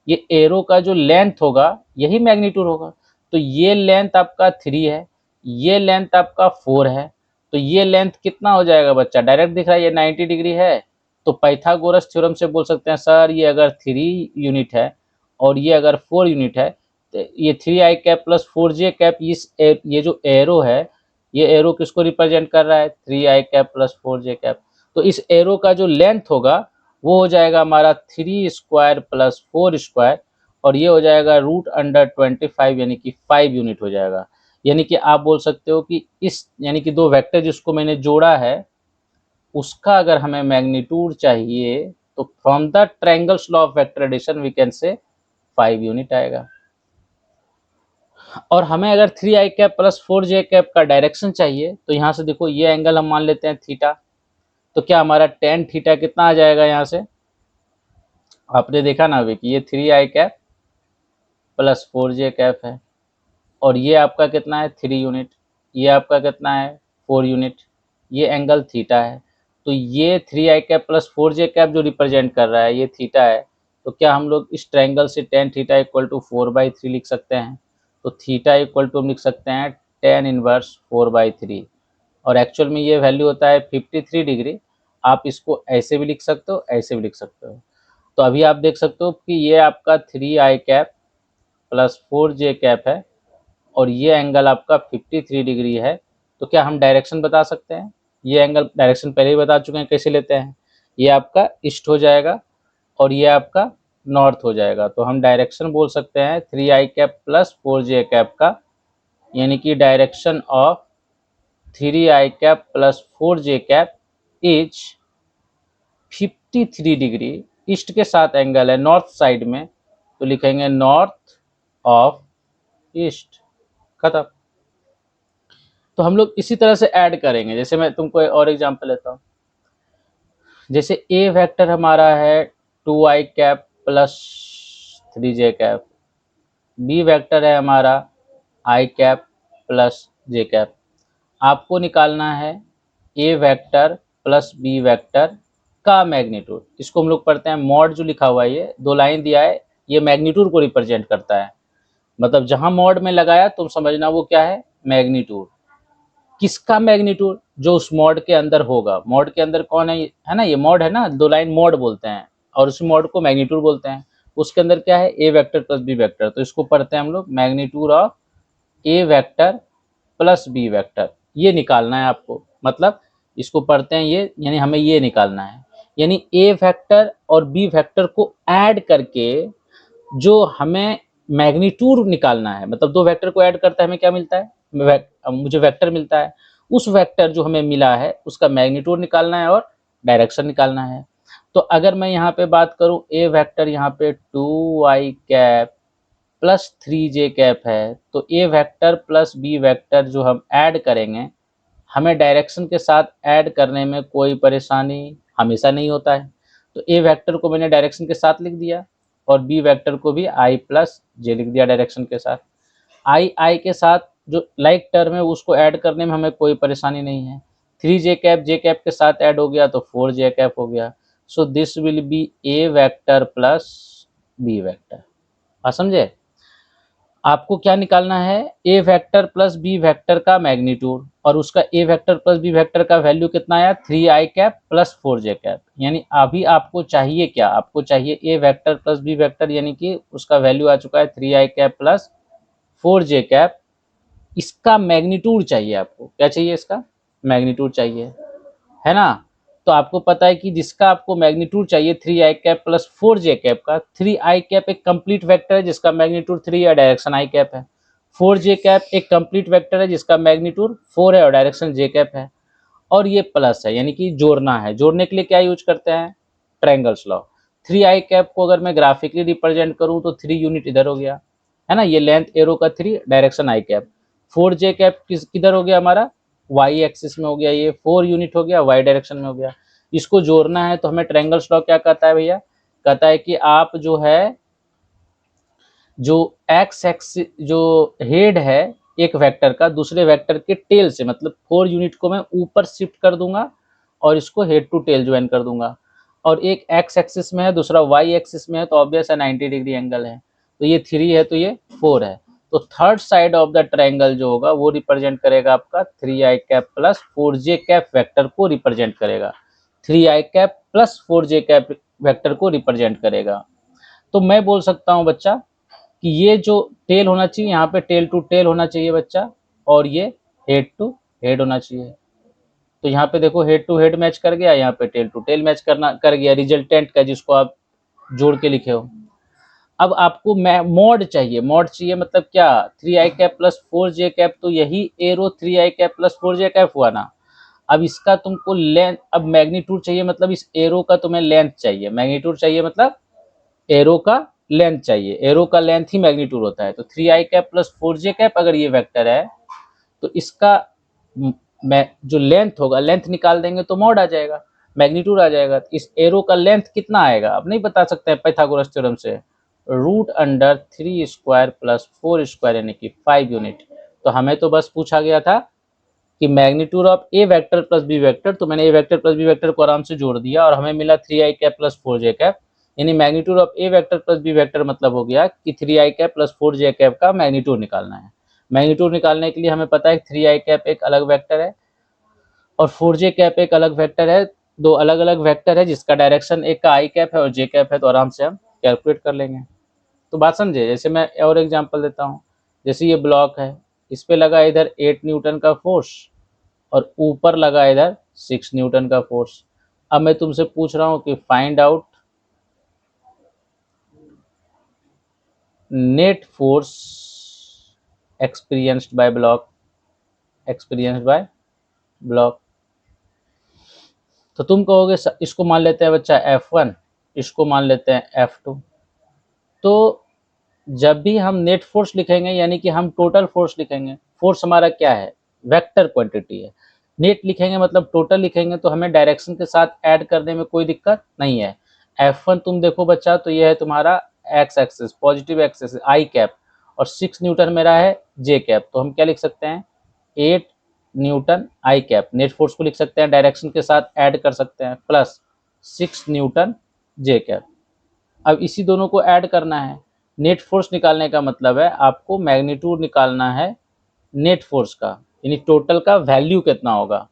ये एरो का जो लेंथ होगा यही मैग्नीट्यूड होगा। तो ये लेंथ आपका 3 है, ये लेंथ आपका 4 है, तो ये लेंथ कितना हो जाएगा बच्चा, डायरेक्ट दिख रहा है ये 90 डिग्री है। तो पाइथागोरस थ्योरम से बोल सकते हैं सर ये अगर 3 यूनिट है और ये अगर 4 यूनिट है, तो ये 3i प्लस 4j, ये जो एरो है, ये एरो किसको रिप्रेजेंट कर रहा है, 3i प्लस 4j। तो इस एरो का जो लेंथ होगा वो हो जाएगा हमारा 3 स्क्वायर प्लस 4 स्क्वायर, और ये हो जाएगा √25 यानी कि 5 यूनिट हो जाएगा। यानी कि आप बोल सकते हो कि इस, यानी कि दो वेक्टर जिसको मैंने जोड़ा है उसका अगर हमें मैग्नीट्यूड चाहिए तो from the triangles law of vector addition we can say 5 unit आएगा। और हमें अगर 3i प्लस 4j का डायरेक्शन चाहिए तो यहाँ से देखो ये एंगल हम मान लेते हैं थीटा। तो क्या हमारा टेन थीटा कितना आ जाएगा, यहाँ से आपने देखा ना अभी कि ये 3i प्लस 4j है और ये आपका कितना है 3 यूनिट, ये आपका कितना है 4 यूनिट, ये एंगल थीटा है। तो ये 3i प्लस 4j जो रिप्रेजेंट कर रहा है ये थीटा है। तो क्या हम लोग इस ट्रायंगल से टेन थीटा इक्वल टू 4/3 लिख सकते हैं। तो थीटा इक्वल टू हम लिख सकते हैं टेन इनवर्स 4/3, और एक्चुअल में ये वैल्यू होता है 53 डिग्री। आप इसको ऐसे भी लिख सकते हो, ऐसे भी लिख सकते हो। तो अभी आप देख सकते हो कि ये आपका 3i प्लस 4j है और ये एंगल आपका 53 डिग्री है, तो क्या हम डायरेक्शन बता सकते हैं? ये एंगल डायरेक्शन पहले ही बता चुके हैं कैसे लेते हैं। ये आपका ईस्ट हो जाएगा और ये आपका नॉर्थ हो जाएगा, तो हम डायरेक्शन बोल सकते हैं 3i cap plus 4j cap का, यानी कि direction of 3i cap plus 4j cap is 53 degree. East के साथ एंगल है नॉर्थ साइड में, तो लिखेंगे नॉर्थ ऑफ ईस्ट। खत्म। तो हम लोग इसी तरह से ऐड करेंगे। जैसे मैं तुमको और एग्जांपल लेता हूँ। जैसे ए वेक्टर हमारा है 2i cap plus 3j cap, B vector है हमारा i cap plus j cap. आपको निकालना है A vector plus B vector का मैग्नीट्यूड। इसको हम लोग पढ़ते हैं मॉड, जो लिखा हुआ है ये 2 लाइन दिया है, ये मैग्नीट्यूड को रिप्रेजेंट करता है। मतलब जहां मॉड में लगाया तुम समझना वो क्या है, मैग्नीट्यूड। किसका मैग्नीट्यूड? जो उस मॉड के अंदर होगा। मॉड के अंदर कौन है ना, ये मॉड है ना, 2 लाइन मॉड बोलते हैं और उस मॉड को मैग्नीट्यूड बोलते हैं। उसके अंदर क्या है, A vector plus B vector, तो इसको पढ़ते हैं हम लोग magnitude of A vector plus B vector. ये निकालना है आपको, मतलब इसको पढ़ते हैं ये, यानी हमें ये निकालना है। यानी ए वेक्टर और बी वेक्टर को ऐड करके जो हमें मैग्नीट्यूड निकालना है, मतलब 2 वेक्टर को ऐड करता है हमें क्या मिलता है, मुझे वेक्टर मिलता है। उस वेक्टर जो हमें मिला है उसका मैग्नीट्यूड निकालना है और डायरेक्शन निकालना है। तो अगर मैं यहाँ पे बात करूँ, ए वेक्टर यहाँ पे 2i cap plus 3j cap है, तो A vector plus B vector जो हम ऐड करेंगे, हमें डायरेक्शन के साथ ऐड करने में कोई परेशानी हमेशा नहीं होता है। तो ए वेक्टर को मैंने डायरेक्शन के साथ लिख दिया और बी वेक्टर को भी i प्लस जे लिख दिया डायरेक्शन के साथ। आई के साथ जो लाइक टर्म है उसको ऐड करने में हमें कोई परेशानी नहीं है। 3j कैप जे कैप के साथ ऐड हो गया तो 4j कैप हो गया। So this will be A vector plus B vector. समझे? आपको क्या निकालना है, A vector plus B vector का मैग्नीट्यूड, और उसका A vector plus B vector का वैल्यू कितना आया, 3i cap plus 4j cap. यानी अभी आपको चाहिए क्या, आपको चाहिए ए वेक्टर प्लस बी वेक्टर, यानी कि उसका वैल्यू आ चुका है 3i cap plus 4j cap. इसका मैग्नीट्यूड चाहिए आपको, क्या चाहिए, इसका मैग्नीट्यूड चाहिए, है ना। तो आपको पता है कि जिसका आपको मैग्नीट्यूड चाहिए 3i cap plus 4j cap का, 3i कैप एक कंप्लीट वेक्टर है जिसका मैग्नीट्यूड 3 है, डायरेक्शन i कैप है। 4j कैप एक कंप्लीट वेक्टर है जिसका मैग्नीट्यूड 4 है और डायरेक्शन j कैप है। और ये प्लस है, यानी कि जोड़ना है। जोड़ने के लिए क्या यूज करते हैं, ट्रायंगल्स लॉ। 3i कैप को अगर मैं ग्राफिकली रिप्रेजेंट करूं तो 3 यूनिट इधर हो गया, है ना, ये लेंथ एरो का 3, direction i cap. 4j cap किधर हो गया हमारा, वाई एक्सिस में हो गया, ये 4 यूनिट हो गया, वाई डायरेक्शन में हो गया। इसको जोड़ना है तो हमें ट्रायंगल्स लॉ क्या कहता है भैया, कहता है कि आप जो है, जो एक्स एक्सिस जो हेड है एक वेक्टर का दूसरे वेक्टर के टेल से, मतलब 4 यूनिट को मैं ऊपर शिफ्ट कर दूंगा और इसको हेड टू टेल ज्वाइन कर दूंगा। और एक एक्स एक्सिस में है, दूसरा वाई एक्सिस में है, तो ऑब्वियस है 90 डिग्री एंगल है। तो ये 3 है तो ये 4 है। तो third side of the triangle जो होगा वो रिप्रेजेंट करेगा आपका 3i cap plus 4j cap vector को रिप्रेजेंट करेगा। 3i cap plus 4j cap vector को रिप्रेजेंट करेगा। तो मैं बोल सकता हूँ बच्चा कि ये जो टेल होना चाहिए, यहाँ पे टेल टू टेल होना चाहिए बच्चा, और ये हेड टू हेड होना चाहिए। तो यहाँ पे देखो हेड टू हेड मैच कर गया, यहाँ पे टेल टू टेल मैच कर गया रिजल्टेंट का, जिसको आप जोड़ के लिखे हो। अब आपको मॉड चाहिए, मॉड चाहिए मतलब क्या, 3i cap plus 4j cap, तो यही arrow 3i cap plus 4j cap हुआ ना। अब इसका तुमको लेंथ, अब मैग्नीट्यूड चाहिए मतलब इस एरो का तुम्हें लेंथ चाहिए, मैग्नीट्यूड चाहिए मतलब एरो का लेंथ चाहिए, एरो का लेंथ ही मैग्नीट्यूड होता है। तो 3i cap plus 4j cap अगर ये वेक्टर है तो इसका जो लेंथ होगा, लेंथ निकाल देंगे तो मॉड आ जाएगा, मैग्नीट्यूड आ जाएगा। इस एरो का लेंथ कितना आएगा अब नहीं बता सकते हैं पाइथागोरस थ्योरम से, √3 स्क्वायर प्लस 4 स्क्वायर यानी कि 5 यूनिट। तो हमें तो बस पूछा गया था कि magnitude of A vector plus B vector, तो मैंने A vector plus B vector को आराम से जोड़ दिया और हमें मिला 3i cap plus 4j cap. यानी magnitude of A vector plus B vector मतलब हो गया कि 3i cap plus 4j cap का मैग्नीट्यूड निकालना है। मैग्नीट्यूड निकालने के लिए हमें पता है 3i कैप एक अलग वेक्टर है और 4j कैप एक अलग वेक्टर है, दो अलग अलग वेक्टर है जिसका डायरेक्शन एक का i कैप है और j कैप है, तो आराम से हम कैलकुलेट कर लेंगे। तो बात समझे। जैसे मैं और एग्जांपल देता हूँ, जैसे ये ब्लॉक है, इस पे लगा इधर 8 न्यूटन का फोर्स और ऊपर लगा इधर 6 न्यूटन का फोर्स। अब मैं तुमसे पूछ रहा हूं कि find out net force experienced bye block, experienced bye block. तो तुम कहोगे इसको मान लेते हैं बच्चा F1, इसको मान लेते हैं F2। तो जब भी हम नेट फोर्स लिखेंगे यानी कि हम टोटल फोर्स लिखेंगे, फोर्स हमारा क्या है, वेक्टर क्वांटिटी है। नेट लिखेंगे मतलब टोटल लिखेंगे, तो हमें डायरेक्शन के साथ ऐड करने में कोई दिक्कत नहीं है। F1 तुम देखो बच्चा, तो ये है तुम्हारा एक्स एक्सिस, पॉजिटिव एक्सिस आई कैप, और 6 न्यूटन मेरा है जे कैप। तो हम क्या लिख सकते हैं, 8 newton i cap, net force को लिख सकते हैं, डायरेक्शन के साथ ऐड कर सकते हैं, प्लस 6 न्यूटन जे कैप। अब इसी दोनों को ऐड करना है। नेट फोर्स निकालने का मतलब है आपको मैग्नीट्यूड निकालना है नेट फोर्स का, यानी टोटल का वैल्यू कितना होगा।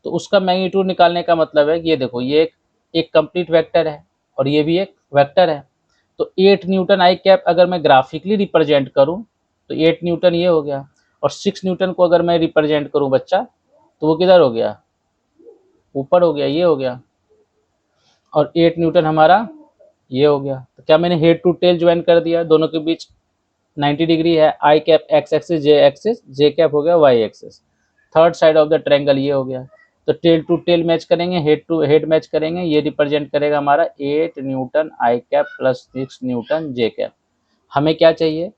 तो उसका मैग्नीट्यूड निकालने का मतलब है कि ये देखो, ये एक कंप्लीट वेक्टर है और ये भी एक वेक्टर है। तो 8 न्यूटन आई कैप अगर मैं ग्राफिकली रिप्रेजेंट करूं तो 8 न्यूटन ये हो गया, और 6 न्यूटन को अगर मैं रिप्रेजेंट करूं बच्चा, तो वो किधर हो गया, ऊपर हो गया, ये हो गया, और 8 न्यूटन हमारा ये हो गया। तो क्या मैंने हेड टू टेल ज्वाइन कर दिया, दोनों के बीच 90 डिग्री है, i cap X axis, j cap हो गया Y axis. Third side of the triangle ये हो गया। तो टेल टू टेल मैच करेंगे, हेड टू हेड मैच करेंगे, ये रिप्रेजेंट करेगा हमारा 8 newton i cap plus 6 newton j cap. हमें क्या चाहिए,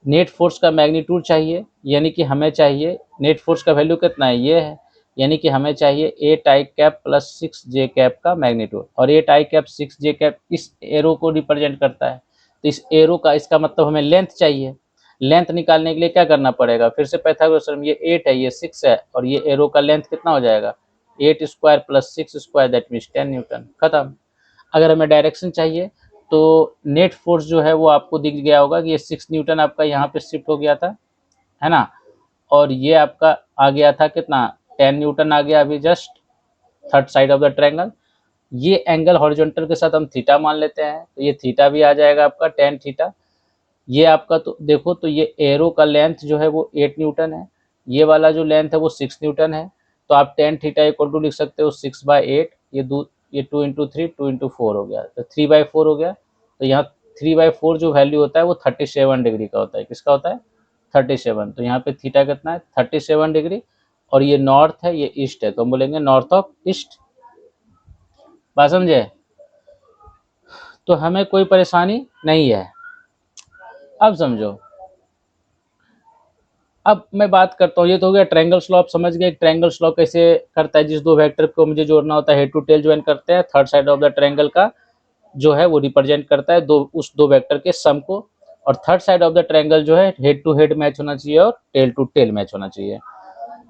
नेट फोर्स का मैग्नीट्यूड चाहिए, यानी कि हमें चाहिए नेट फोर्स का वैल्यू कितना है, ये है, यानी कि हमें चाहिए 8 आई कैप प्लस 6 जे कैप का मैग्नीट्यूड। और 8 आई कैप 6 जे कैप इस एरो को रिप्रेजेंट करता है, तो इस एरो का इसका मतलब हमें लेंथ चाहिए। लेंथ निकालने के लिए क्या करना पड़ेगा, फिर से पाइथागोरस थ्योरम, ये 8 है, ये 6 है, और ये एरो का लेंथ कितना हो जाएगा, 8 square plus 6 square, that means 10 Newton, खत्म। अगर हमें डायरेक्शन चाहिए तो नेट फोर्स जो है वो आपको दिख गया होगा कि ये 6 न्यूटन आपका यहाँ पे शिफ्ट हो गया था, है ना, और ये आपका आ गया था कितना, 10 न्यूटन आ गया अभी just third side of the triangle. ये एंगल हॉरिजॉन्टल के साथ हम थीटा मान लेते हैं, तो ये थीटा भी आ जाएगा आपका 10 थीटा। ये आपका तो देखो, तो ये एरो का लेंथ जो है वो 8 न्यूटन है, ये वाला जो लेंथ है वो 6 न्यूटन है। तो आप 10 थीटा इक्वल टू लिख सकते हो 6/8, ये 2 × 3 2 × 4 हो गया, तो 3/4 हो गया। तो यहाँ 3/4 जो वैल्यू होता है वो 37 डिग्री का होता है, किसका होता है, 37। तो यहाँ पे थीटा कितना है, 37 डिग्री, और ये नॉर्थ है, ये ईस्ट है, तो हम बोलेंगे नॉर्थ ऑफ ईस्ट। बात समझे, तो हमें कोई परेशानी नहीं है। अब समझो, अब मैं बात करता हूँ, ये तो हो गया ट्रायंगल स्लॉप, समझ गए ट्रायंगल स्लॉप कैसे करता है, जिस दो वेक्टर को मुझे जोड़ना होता है हेड टू टेल ज्वाइन करते हैं, third side of the triangle का जो है वो रिप्रेजेंट करता है उस दो वेक्टर के सम को, और third side of the triangle जो है हेड टू हेड मैच होना चाहिए और टेल टू टेल मैच होना चाहिए।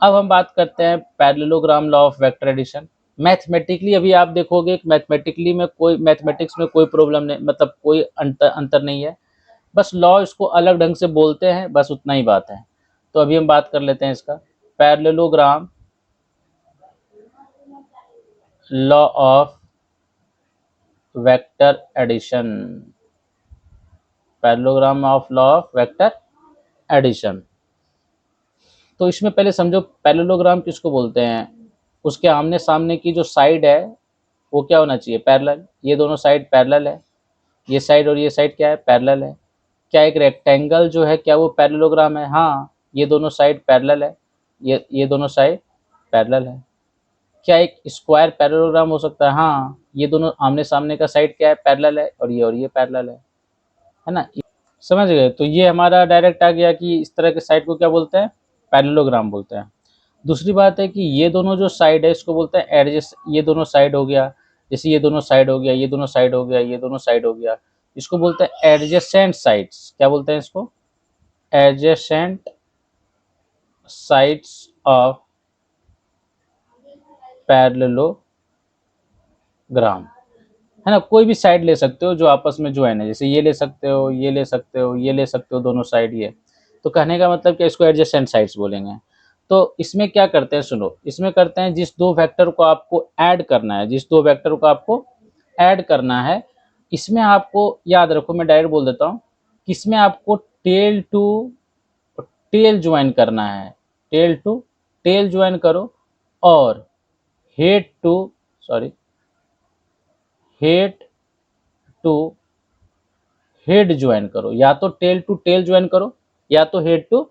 अब हम बात करते हैं parallelogram law of vector addition. Mathematically अभी आप देखोगे, मैथमेटिकली में कोई, मैथमेटिक्स में कोई प्रॉब्लम नहीं, मतलब कोई अंतर नहीं है, बस लॉ इसको अलग ढंग से बोलते हैं, बस उतना ही बात है। तो अभी हम बात कर लेते हैं इसका, parallelogram law of vector addition, parallelogram of law of vector addition. तो इसमें पहले समझो पैरेललोग्राम किसको बोलते हैं, उसके आमने सामने की जो साइड है वो क्या होना चाहिए, पैरेलल। ये दोनों साइड पैरेलल है, ये साइड और ये साइड क्या है, पैरेलल है। क्या एक रेक्टेंगल जो है क्या वो पैरेललोग्राम है, हाँ, ये दोनों साइड पैरेलल है, ये दोनों साइड पैरेलल है। क्या एक स्क्वायर पैरेललोग्राम हो सकता है, हाँ, ये दोनों आमने सामने का साइड क्या है, पैरेलल है, और ये पैरेलल है ना, समझ गए। तो ये हमारा डायरेक्ट आ गया कि इस तरह के साइड को क्या बोलते हैं, पैरेललोग्राम बोलते हैं। दूसरी बात है कि ये दोनों जो साइड है इसको बोलते हैं एडजेस, ये दोनों साइड हो गया, जैसे ये दोनों साइड हो गया, ये दोनों साइड हो गया, ये दोनों साइड हो गया, इसको बोलते हैं एडजेसेंट साइड्स। क्या बोलते हैं इसको, एडजेसेंट साइड्स ऑफ पैरेललोग्राम, है ना। कोई भी साइड ले सकते हो जो आपस में ज्वाइन है, जैसे ये ले सकते हो, ये ले सकते हो, ये ले सकते हो, दोनों साइड ये। तो कहने का मतलब कि इसको एडजेसेंट साइड्स बोलेंगे। तो इसमें क्या करते हैं, सुनो, इसमें करते हैं जिस दो वेक्टर को आपको ऐड करना है, जिस दो वेक्टर को आपको ऐड करना है, इसमें आपको याद रखो, मैं डायरेक्ट बोल देता हूँ कि इसमें आपको टेल टू टेल ज्वाइन करना है, टेल टू टेल ज्वाइन करो, और head to sorry head to head join करो, या तो टेल टू टेल ज्वाइन करो या तो हेड टू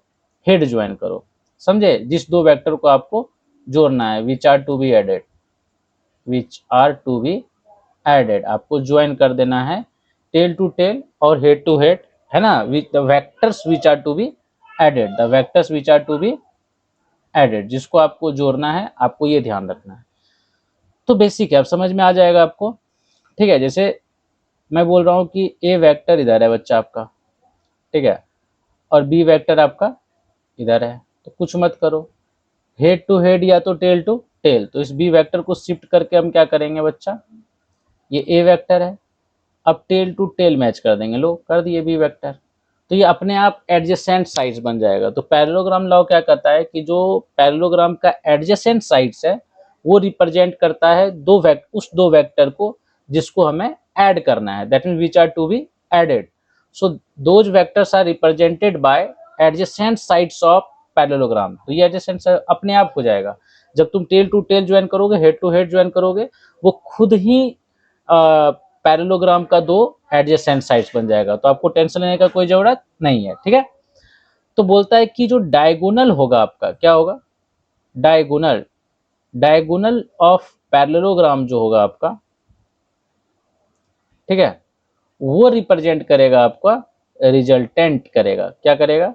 हेड ज्वाइन करो। समझे? जिस दो वेक्टर को आपको जोड़ना है, which are to be added, which are to be added, आपको ज्वाइन कर देना है टेल टू टेल और हेड टू हेड, है ना? Which the vectors which are to be added, the vectors which are to be added, जिसको आपको जोड़ना है, आपको ये ध्यान रखना है। तो बेसिक है, अब समझ में आ जाएगा आपको। ठीक है, जैसे मैं बोल रहा हूँ कि ए वेक्टर इधर है बच्चा आपका, ठीक है, और बी वेक्टर आपका इधर है, तो कुछ मत करो, हेड टू हेड या तो टेल टू टेल, तो इस बी वेक्टर को शिफ्ट करके हम क्या करेंगे बच्चा, ये ए वेक्टर है, अब टेल टू टेल मैच कर देंगे, लो कर दिए बी वेक्टर, तो ये अपने आप एडजेसेंट साइड्स बन जाएगा। तो पैरेललोग्राम लॉ क्या कहता है कि जो पैरेललोग्राम का एडजेसेंट साइड्स है वो रिप्रेजेंट करता है उस दो वेक्टर को जिसको हमें ऐड करना है, that mean which are to be added. So those vectors are represented by adjacent sides of parallelogram. तो ये एडजेसेंट अपने आप हो जाएगा, जब तुम टेल टू टेल ज्वाइन करोगे, हेड टू हेड ज्वाइन करोगे, वो खुद ही पैरेललोग्राम का दो एडजेसेंट साइड्स बन जाएगा, तो आपको टेंशन लेने का कोई जरूरत नहीं है। ठीक है, तो बोलता है कि जो डायगोनल होगा आपका, क्या होगा, डायगोनल, डायगोनल ऑफ पैरेललोग्राम जो होगा आपका, ठीक है, वो रिप्रेजेंट करेगा आपका रिजल्टेंट करेगा, क्या करेगा,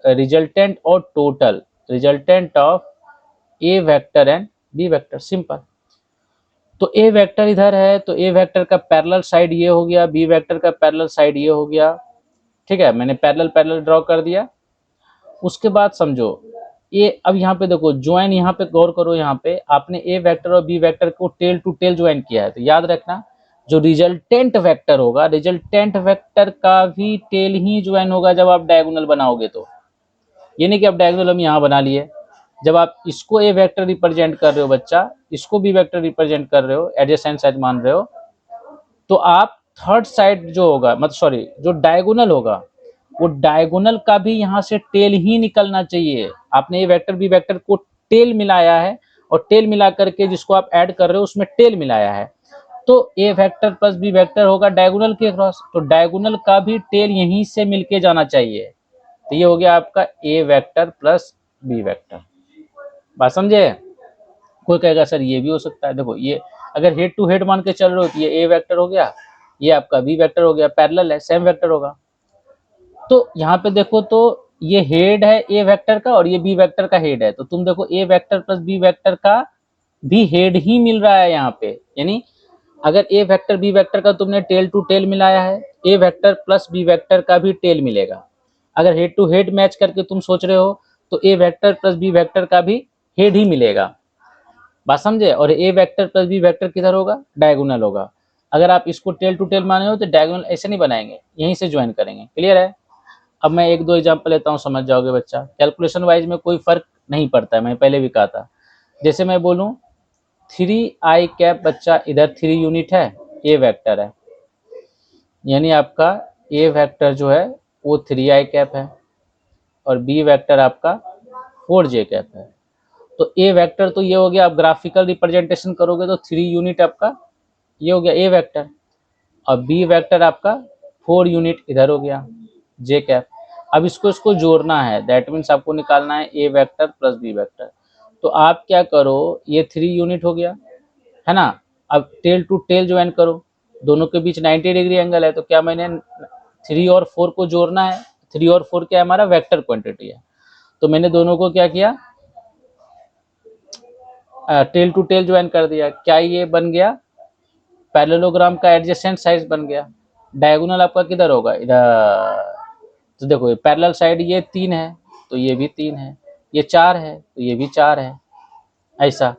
रिजल्टेंट और total, resultant of A vector and B vector, simple. तो ए वेक्टर इधर है, तो ए वेक्टर का पैरेलल साइड ये हो गया, बी वेक्टर का पैरेलल साइड ये हो गया। ठीक है, मैंने पैरेलल पैरेलल ड्रॉ कर दिया। उसके बाद समझो ये, अब यहाँ पे देखो ज्वाइन, यहाँ पे गौर करो, यहाँ पे आपने ए वेक्टर और बी वेक्टर को टेल टू टेल ज्वाइन किया है, तो याद रखना जो रिजल्टेंट वेक्टर होगा, रिजल्टेंट वेक्टर का भी टेल ही ज्वाइन होगा जब आप डायगोनल बनाओगे। तो ये नहीं कि आप डायगोनल हम यहाँ बना लिए, जब आप इसको ए वेक्टर रिप्रेजेंट कर रहे हो बच्चा, इसको बी वेक्टर रिप्रेजेंट कर रहे हो, एडजेसेंट साइड मान रहे हो, तो आप थर्ड साइड जो होगा, मतलब सॉरी जो डायगोनल होगा, वो डायगोनल का भी यहाँ से टेल ही निकलना चाहिए। आपने ये वेक्टर बी वेक्टर को टेल मिलाया है, और टेल मिला करके जिसको आप ऐड कर रहे हो उसमें टेल मिलाया है, तो A vector plus B vector होगा डायगोनल के क्रॉस, तो डायगोनल का भी टेल यहीं से मिलके जाना चाहिए। तो ये हो गया आपका ए वेक्टर प्लस बी वेक्टर। बात समझे? कोई कहेगा सर ये भी हो सकता है, देखो ये अगर हेड टू हेड मान के चल रहे हो तो ये ए वेक्टर हो गया, ये आपका बी वेक्टर हो गया, पैरेलल है, सेम वेक्टर होगा। तो यहाँ पे देखो, तो ये हेड है ए वेक्टर का और ये बी वेक्टर का हेड है, तो तुम देखो ए वेक्टर प्लस बी वेक्टर का भी हेड ही मिल रहा है यहाँ पे, यानी अगर ए वेक्टर बी वेक्टर का तुमने टेल टू टेल मिलाया है, A vector plus B vector का भी टेल मिलेगा। अगर हेड टू हेड मैच करके तुम सोच रहे हो तो A vector plus B vector का भी हेड ही मिलेगा। बात समझे? और ए वेक्टर प्लस बी वेक्टर किधर होगा, डायगोनल होगा। अगर आप इसको टेल टू टेल माने हो तो डायगोनल ऐसे नहीं बनाएंगे, यहीं से ज्वाइन करेंगे। क्लियर है? अब मैं एक दो एग्जांपल लेता हूँ, समझ जाओगे बच्चा। कैलकुलेशन वाइज में कोई फर्क नहीं पड़ता है, मैं पहले भी कहा था। जैसे मैं बोलूँ 3i कैप बच्चा, इधर 3 यूनिट है, ए वेक्टर है, यानी आपका ए वेक्टर जो है वो 3i कैप है, और बी वेक्टर आपका 4j कैप है। तो ए वेक्टर तो ये हो गया, आप ग्राफिकल रिप्रेजेंटेशन करोगे तो 3 यूनिट आपका ये हो गया ए वेक्टर, और बी वेक्टर आपका 4 यूनिट इधर हो गया जे कैप। अब इसको जोड़ना है, दैट मीन्स आपको निकालना है A vector plus B vector. तो आप क्या करो, ये 3 यूनिट हो गया, है ना? अब टेल टू टेल ज्वाइन करो, दोनों के बीच 90 डिग्री एंगल है, तो क्या मैंने 3 और 4 को जोड़ना है। 3 और 4 क्या है, हमारा वेक्टर क्वांटिटी है, तो मैंने दोनों को क्या किया, टेल टू टेल ज्वाइन कर दिया। क्या ये बन गया, पैरेललोग्राम का एडजेसेंट साइड बन गया। डायगोनल आपका किधर होगा, इधर। तो देखो पैरेलल साइड ये 3 है तो ये भी 3 है, ये 4 है तो ये भी 4 है, ऐसा।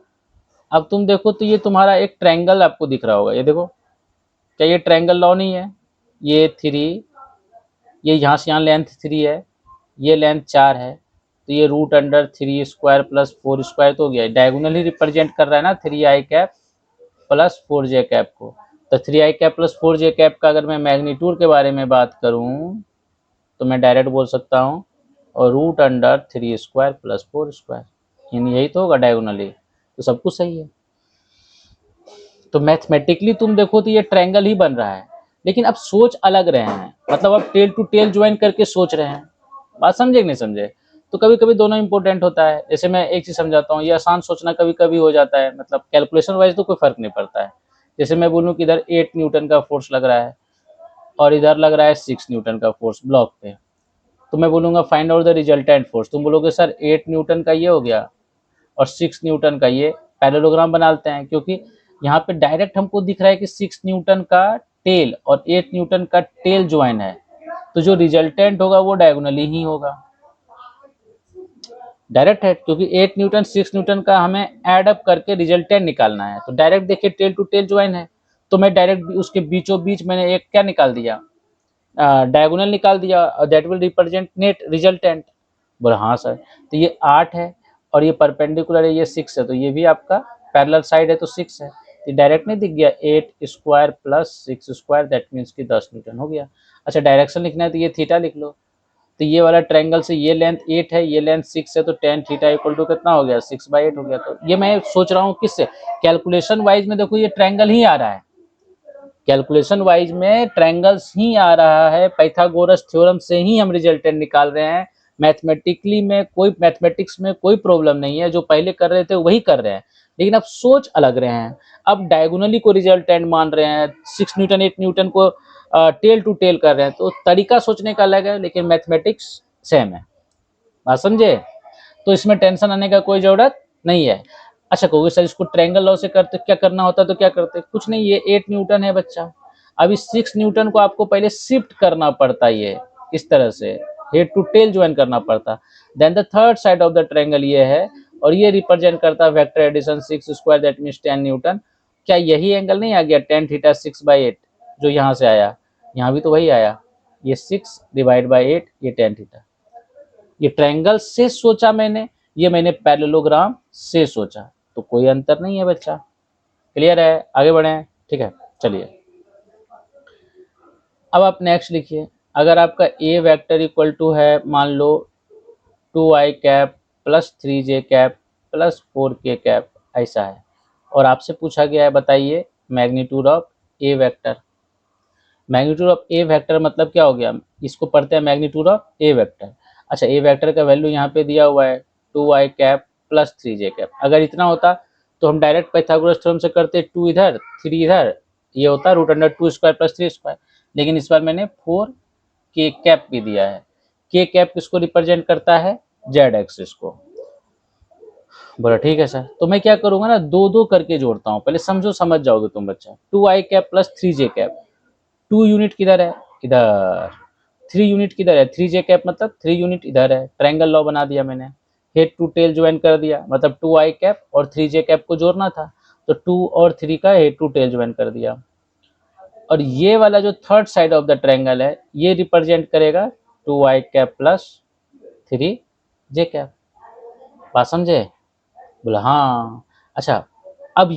अब तुम देखो तो ये तुम्हारा एक ट्रायंगल आपको दिख रहा होगा, ये देखो, क्या ये ट्रायंगल लॉ नहीं है? ये 3, ये यहाँ से यहाँ लेंथ 3 है, ये लेंथ 4 है, तो ये root under 3 square plus 4 square तो हो गया। डायगोनल ही रिप्रेजेंट कर रहा है ना 3i cap plus 4j cap को। तो 3i cap plus 4j cap का अगर मैं मैग्नीट्यूड के बारे में बात करूं तो मैं डायरेक्ट बोल सकता हूं और root under 3 square plus 4 square, यानी यही तो होगा डायगोनली, तो सब कुछ सही है। तो मैथमेटिकली तुम देखो तो ये ट्रायंगल ही बन रहा है, लेकिन अब सोच अलग रहे हैं, मतलब अब टेल टू टेल ज्वाइन करके सोच रहे हैं। बात समझे कि नहीं समझे? तो कभी कभी दोनों इंपॉर्टेंट होता है। जैसे मैं एक चीज समझाता हूँ, ये आसान सोचना कभी कभी हो जाता है, मतलब कैलकुलेशन वाइज तो कोई फर्क नहीं पड़ता है। जैसे मैं बोलूँ कि इधर 8 न्यूटन का फोर्स लग रहा है और इधर लग रहा है 6 न्यूटन का फोर्स ब्लॉक पे, तो मैं बोलूंगा find out the resultant force. तुम बोलोगे सर 8 न्यूटन का ये हो गया और 6 न्यूटन का ये, पैरेललोग्राम बना लेते हैं, क्योंकि यहाँ पे डायरेक्ट हमको दिख रहा है कि 6 न्यूटन का टेल और 8 न्यूटन का टेल ज्वाइन है, तो जो रिजल्टेंट होगा वो डायगोनली ही होगा, डायरेक्ट है, क्योंकि 8 न्यूटन 6 न्यूटन का हमें एड अप करके रिजल्टेंट निकालना है। तो डायरेक्ट देखिए टेल टू टेल ज्वाइन है, तो मैं डायरेक्ट उसके बीचों बीच मैंने एक क्या निकाल दिया, डायगोनल निकाल दिया, that will represent net resultant. बोला हाँ सर, तो ये 8 है और ये परपेंडिकुलर है, ये 6 है, तो ये भी आपका पैरेलल साइड है तो 6 है, ये डायरेक्ट नहीं दिख गया, 8 square plus 6 square, that means कि 10 न्यूटन हो गया। अच्छा डायरेक्शन लिखना है तो ये थीटा लिख लो, तो ये वाला ट्रायंगल से ये लेंथ 8 है, ये लेंथ 6 है, तो tan थीटा इक्वल टू कितना हो गया, 6/8 हो गया। तो ये मैं सोच रहा हूँ किससे, कैलकुलेशन वाइज में देखो ये ट्रायंगल ही आ रहा है, कैलकुलेशन वाइज में ट्रायंगल्स ही आ रहा है, पाइथागोरस थ्योरम से ही हम रिजल्टेंट निकाल रहे हैं। मैथमेटिकली में कोई, मैथमेटिक्स में कोई प्रॉब्लम नहीं है, जो पहले कर रहे थे वही कर रहे हैं, लेकिन अब सोच अलग रहे हैं। अब डायगोनली को रिजल्टेंट मान रहे हैं, 6 न्यूटन 8 न्यूटन को टेल टू टेल कर रहे हैं, तो तरीका सोचने का अलग है, लेकिन मैथमेटिक्स सेम है। बात समझे? तो इसमें टेंशन आने का कोई जरूरत नहीं है। अच्छा कहोगे सर इसको ट्रायंगल लॉ से करते क्या करना होता, तो क्या करते, कुछ नहीं, ये 8 न्यूटन है बच्चा, अब इस 6 न्यूटन को आपको पहले शिफ्ट करना पड़ता, ये इस तरह से हेड टू टेल ज्वाइन करना पड़ता, then the third side of the triangle ये है, और ये रिप्रेजेंट करता है vector addition 6 square, that means 10 newton. क्या यही एंगल नहीं आ गया tan थीटा 6/8, जो यहाँ से आया, यहाँ भी तो वही आया, ये 6 डिवाइड बाई 8, ये tan थीटा। ये ट्रायंगल से सोचा मैंने, ये मैंने पैरेललोग्राम से सोचा, तो कोई अंतर नहीं है बच्चा। क्लियर है? आगे बढ़े, ठीक है, चलिए अब आप नेक्स्ट लिखिए। अगर आपका ए वेक्टर इक्वल टू है मान लो 2i cap plus 3j cap plus 4k cap, ऐसा है, और आपसे पूछा गया है बताइए magnitude of A vector. Magnitude of A vector मतलब क्या हो गया, इसको पढ़ते हैं मैग्नीट्यूड ऑफ ए वेक्टर। अच्छा ए वेक्टर का वैल्यू यहाँ पे दिया हुआ है 2i cap plus 3j cap, अगर इतना होता तो हम डायरेक्ट पाइथागोरस थ्योरम से करते, 2 इधर 3 इधर, ये होता root under 2 square plus 3 square, लेकिन इस बार मैंने 4k कैप भी दिया है। k कैप किसको रिप्रेजेंट करता है, जेड एक्सिस को। बोला ठीक है सर, तो मैं क्या करूंगा ना, दो दो करके जोड़ता हूँ, पहले समझो, समझ जाओगे तुम बच्चा। 2i cap plus 3j cap, 2 unit किधर है, इधर, 3 यूनिट किधर है, 3j कैप मतलब 3 यूनिट इधर है, ट्रायंगल लॉ बना दिया मैंने, हेड टू टेल ज्वाइन कर दिया, मतलब 2i कैप और 3j कैप को जोड़ना था, तो 2 और 3 का हेड टू टेल ज्वाइन कर दिया। और ये वाला जो third side of the triangle है, ये रिप्रेजेंट करेगा 2i cap plus 3j cap. बात समझे? बोला हाँ। अच्छा अब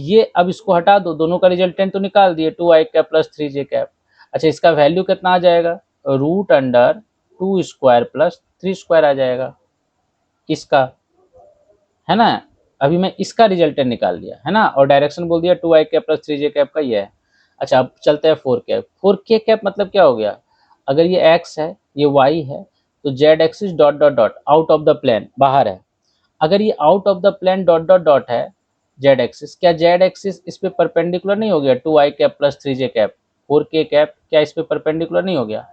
इसको हटा दो, दोनों का रिजल्टेंट तो निकाल दिए, 2i cap plus 3j cap. अच्छा इसका वैल्यू कितना आ जाएगा, root under 2 square plus 3 square आ जाएगा, इसका, है ना। अभी मैं इसका रिजल्टेंट निकाल दिया है ना, और डायरेक्शन बोल दिया 2i cap plus 3j cap का ये है। अच्छा अब चलते हैं 4k। 4k कैप मतलब क्या हो गया, अगर ये x है ये y है, तो z axis dot dot dot out of the plane बाहर है, अगर ये out of the plane dot dot dot है जेड एक्सिस, क्या जेड एक्सिस इस पे परपेंडिकुलर नहीं हो गया, 2i cap plus 3j cap 4k cap, क्या इस पे परपेंडिकुलर नहीं हो गया,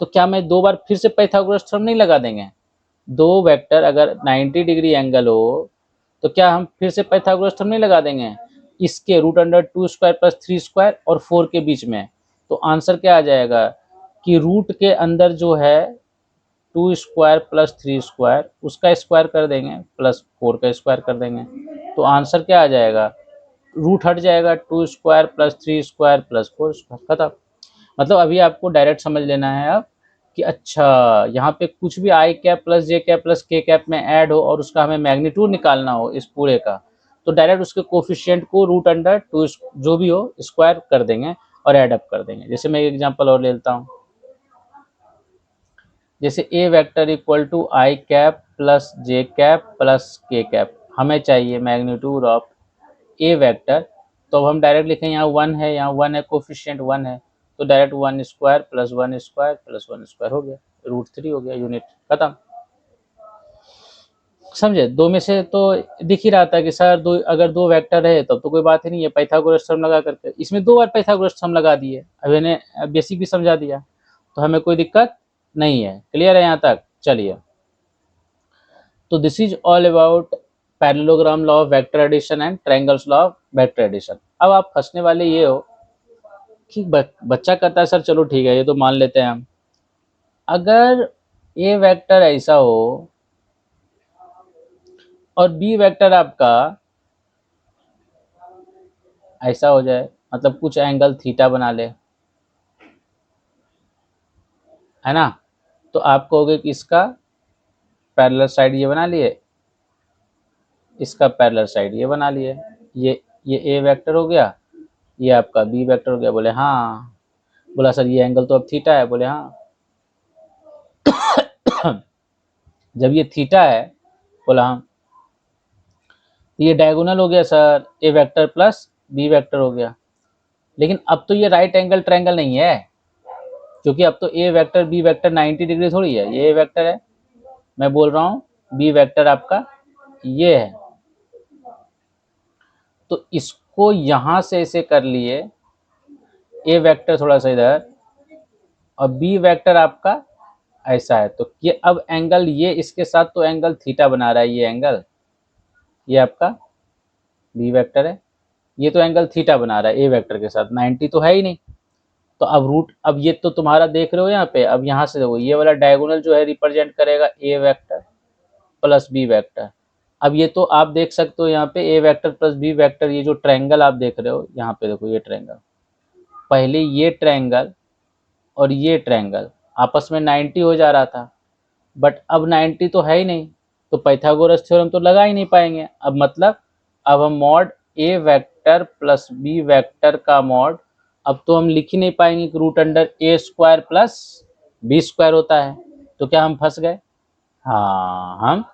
तो क्या मैं दो बार फिर से पाइथागोरस थ्योरम नहीं लगा देंगे, दो वेक्टर अगर 90 डिग्री एंगल हो तो क्या हम फिर से पाइथागोरस थ्योरम नहीं लगा देंगे, इसके root under 2 square plus 3 square और 4 के बीच में, तो आंसर क्या आ जाएगा कि रूट के अंदर जो है 2 स्क्वायर प्लस 3 स्क्वायर, उसका स्क्वायर कर देंगे प्लस 4 का स्क्वायर कर देंगे, तो आंसर क्या आ जाएगा, रूट हट जाएगा, 2 square plus 3 square plus 4 square, खत्म। मतलब अभी आपको डायरेक्ट समझ लेना है अब कि अच्छा यहाँ पे कुछ भी आई cap plus J cap plus K cap में ऐड हो और उसका हमें मैग्नीट्यूड निकालना हो इस पूरे का, तो डायरेक्ट उसके कोफिशिएंट को रूट अंडर 2 जो भी हो स्क्वायर कर देंगे और ऐड अप कर देंगे। जैसे मैं एक एग्जांपल और ले लेता हूँ, जैसे A vector equal to I cap plus J cap plus K cap, हमें चाहिए मैग्नीट्यूड ऑफ ए वेक्टर, तो अब हम डायरेक्ट लिखें, यहाँ 1 है, यहाँ 1 है, कोफिशिएंट 1 है, तो direct 1 square plus 1 square plus 1 square हो गया, √3 हो गया, यूनिट खत्म। समझे? दो में से तो दिख ही रहा था कि सर दो, अगर दो वेक्टर है तब तो कोई बात ही नहीं है, पाइथागोरस थ्योरम लगा करके, इसमें 2 बार पाइथागोरस थ्योरम लगा दिए, अब इन्हें बेसिक भी समझा दिया, तो हमें कोई दिक्कत नहीं है। क्लियर है यहाँ तक? चलिए, तो this is all about parallelogram law of vector addition and triangles law of vector addition. अब आप फंसने वाले ये हो कि बच्चा कहता है सर चलो ठीक है, ये तो मान लेते हैं हम, अगर ए वेक्टर ऐसा हो और बी वेक्टर आपका ऐसा हो जाए, मतलब कुछ एंगल थीटा बना ले, है ना, तो आप कहोगे कि इसका पैरेलल साइड ये बना लिए, इसका पैरेलल साइड ये बना लिए, ये ए वेक्टर हो गया, ये आपका बी वेक्टर हो गया। बोले हाँ। बोला सर ये एंगल तो अब थीटा है। बोले हाँ। जब ये थीटा है, बोला हाँ, तो ये डायगोनल हो गया सर, ए वेक्टर प्लस बी वेक्टर हो गया। लेकिन अब तो ये राइट एंगल ट्रायंगल नहीं है, क्योंकि अब तो A vector B vector 90 degree थोड़ी है, ये ए वेक्टर है, मैं बोल रहा हूँ बी वेक्टर आपका ये है, तो इसको यहां से ऐसे कर लिए, ए वेक्टर थोड़ा सा इधर और बी वेक्टर आपका ऐसा है, तो ये अब एंगल ये इसके साथ तो एंगल थीटा बना रहा है, ये एंगल, ये आपका बी वेक्टर है, ये तो एंगल थीटा बना रहा है ए वेक्टर के साथ, 90 तो है ही नहीं। तो अब रूट, अब ये तो तुम्हारा देख रहे हो यहाँ पे, अब यहाँ से देखो ये वाला डायगोनल जो है रिप्रेजेंट करेगा ए वेक्टर प्लस बी वेक्टर। अब ये तो आप देख सकते हो यहाँ पे A vector plus B vector, ये जो ट्रायंगल आप देख रहे हो यहाँ पे देखो, ये ट्रायंगल, पहले ये ट्रायंगल और ये ट्रायंगल आपस में 90 हो जा रहा था, बट अब 90 तो है ही नहीं, तो पाइथागोरस थ्योरम तो लगा ही नहीं पाएंगे। अब मतलब अब हम मॉड ए वेक्टर प्लस बी वेक्टर का मॉड अब तो हम लिख ही नहीं पाएंगे कि रूट अंडर ए स्क्वायर प्लस बी स्क्वायर होता है, तो क्या हम फंस गए? हाँ, हम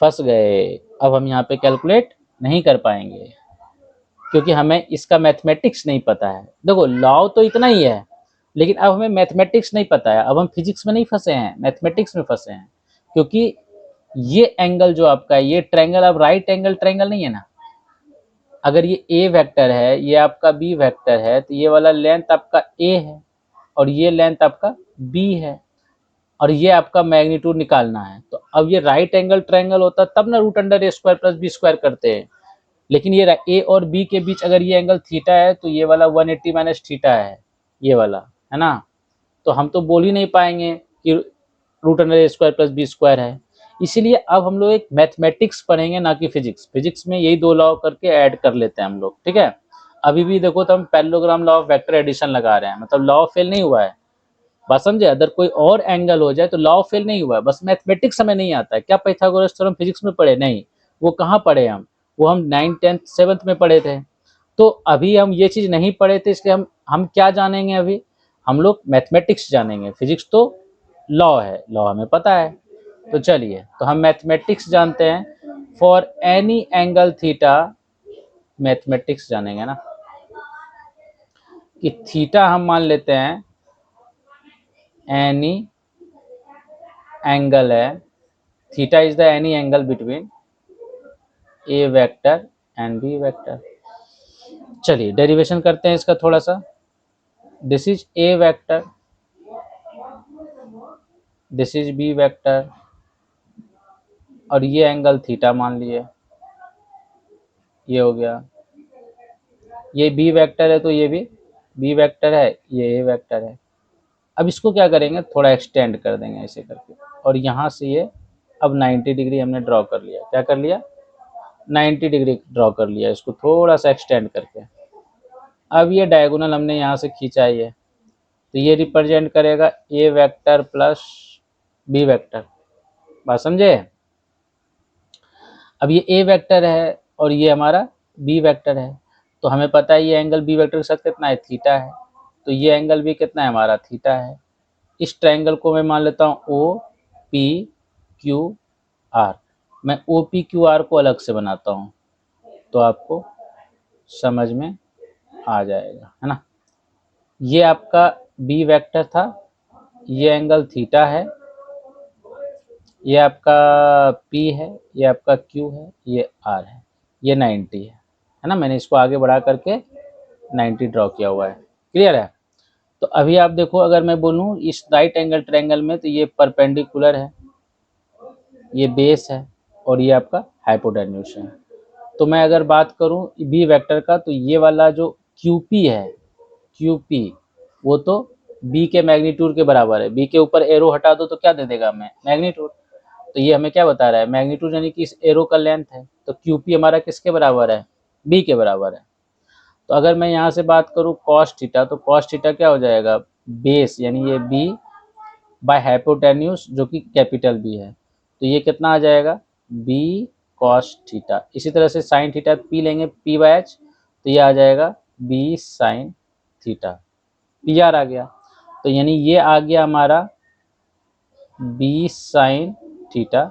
फंस गए। अब हम यहाँ पे कैलकुलेट नहीं कर पाएंगे, क्योंकि हमें इसका मैथमेटिक्स नहीं पता है। देखो लॉ तो इतना ही है, लेकिन अब हमें मैथमेटिक्स नहीं पता है, अब हम फिजिक्स में नहीं फंसे हैं, मैथमेटिक्स में फंसे हैं, क्योंकि ये एंगल जो आपका है, ये ट्रायंगल अब राइट एंगल ट्रायंगल नहीं है ना। अगर ये ए वेक्टर है, ये आपका बी वेक्टर है, तो ये वाला लेंथ आपका ए है और ये लेंथ आपका बी है, और ये आपका मैग्नीट्यूड निकालना है। तो अब ये राइट एंगल ट्रायंगल होता तब ना रूट अंडर ए स्क्वायर प्लस बी स्क्वायर करते हैं, लेकिन ये ए और बी के बीच अगर ये एंगल थीटा है, तो ये वाला 180 माइनस थीटा है, ये वाला, है ना। तो हम तो बोल ही नहीं पाएंगे कि रूट अंडर ए स्क्वायर प्लस बी स्क्वायर है। इसीलिए अब हम लोग एक मैथमेटिक्स पढ़ेंगे, ना कि फिजिक्स। फिजिक्स में यही 2 लॉ करके ऐड कर लेते हैं हम लोग, ठीक है। अभी भी देखो तो हम parallelogram law of vector addition लगा रहे हैं, मतलब लॉ फेल नहीं हुआ है, बात समझे। अगर कोई और एंगल हो जाए तो लॉ फेल नहीं हुआ है, बस मैथमेटिक्स हमें नहीं आता है। क्या पाइथागोरस थ्योरम फिजिक्स में पढ़े? नहीं, वो कहाँ पढ़े हम, वो हम 9th 10th 7th में पढ़े थे। तो अभी हम ये चीज़ नहीं पढ़े थे, इसलिए हम क्या जानेंगे अभी, हम लोग मैथमेटिक्स जानेंगे। फिजिक्स तो लॉ है, लॉ हमें पता है। तो चलिए, तो हम मैथमेटिक्स जानते हैं, for any angle theta, mathematics जानेंगे ना, कि थीटा हम मान लेते हैं एनी एंगल है, theta is the any angle between A vector and B vector. चलिए डेरिवेशन करते हैं इसका थोड़ा सा। This is A vector, this is B vector, और ये एंगल थीटा मान लिए, ये हो गया। ये बी वेक्टर है तो ये भी बी वेक्टर है, ये ए वेक्टर है। अब इसको क्या करेंगे, थोड़ा एक्सटेंड कर देंगे ऐसे करके, और यहाँ से ये अब 90 डिग्री हमने ड्रॉ कर लिया। क्या कर लिया? 90 डिग्री ड्रॉ कर लिया, इसको थोड़ा सा एक्सटेंड करके। अब ये डायगोनल हमने यहाँ से खींचा है ये, तो ये रिप्रेजेंट करेगा ए वेक्टर प्लस बी वेक्टर, बात समझे। अब ये ए वेक्टर है और ये हमारा बी वेक्टर है, तो हमें पता है ये एंगल बी वेक्टर के साथ कितना है, थीटा है, तो ये एंगल भी कितना है हमारा, थीटा है। इस ट्रायंगल को मैं मान लेता हूँ ओ पी क्यू आर। मैं ओ पी क्यू आर को अलग से बनाता हूँ तो आपको समझ में आ जाएगा, है ना। ये आपका बी वेक्टर था, ये एंगल थीटा है, ये आपका पी है, ये आपका क्यू है, ये आर है, ये 90 है ना। मैंने इसको आगे बढ़ा करके 90 ड्रॉ किया हुआ है। क्लियर है। तो अभी आप देखो, अगर मैं बोलूँ इस राइट एंगल ट्रायंगल में, तो ये परपेंडिकुलर है, ये बेस है, और ये आपका हाइपोटेन्यूस है। तो मैं अगर बात करूं बी वेक्टर का, तो ये वाला जो क्यूपी है, क्यूपी, वो तो बी के मैग्नीट्यूड के बराबर है। बी के ऊपर एरो हटा दो तो क्या दे देगा हमें, मैग्नीट्यूड। तो ये हमें क्या बता रहा है, मैग्नीट्यूड यानी कि इस एरो का लेंथ है। तो क्यूपी हमारा किसके बराबर है, बी के बराबर है। तो अगर मैं यहाँ से बात करूँ कॉस थीटा, तो कॉस थीटा क्या हो जाएगा, बेस यानी ये बी बाय हाइपोटेन्यूस जो कि कैपिटल बी है। तो ये कितना आ जाएगा, बी कॉस थीटा। इसी तरह से साइन थीटा पी लेंगे, पी बाय एच, तो ये आ जाएगा B sine theta. P R आ गया, तो यानी ये आ गया हमारा बी साइन थीटा,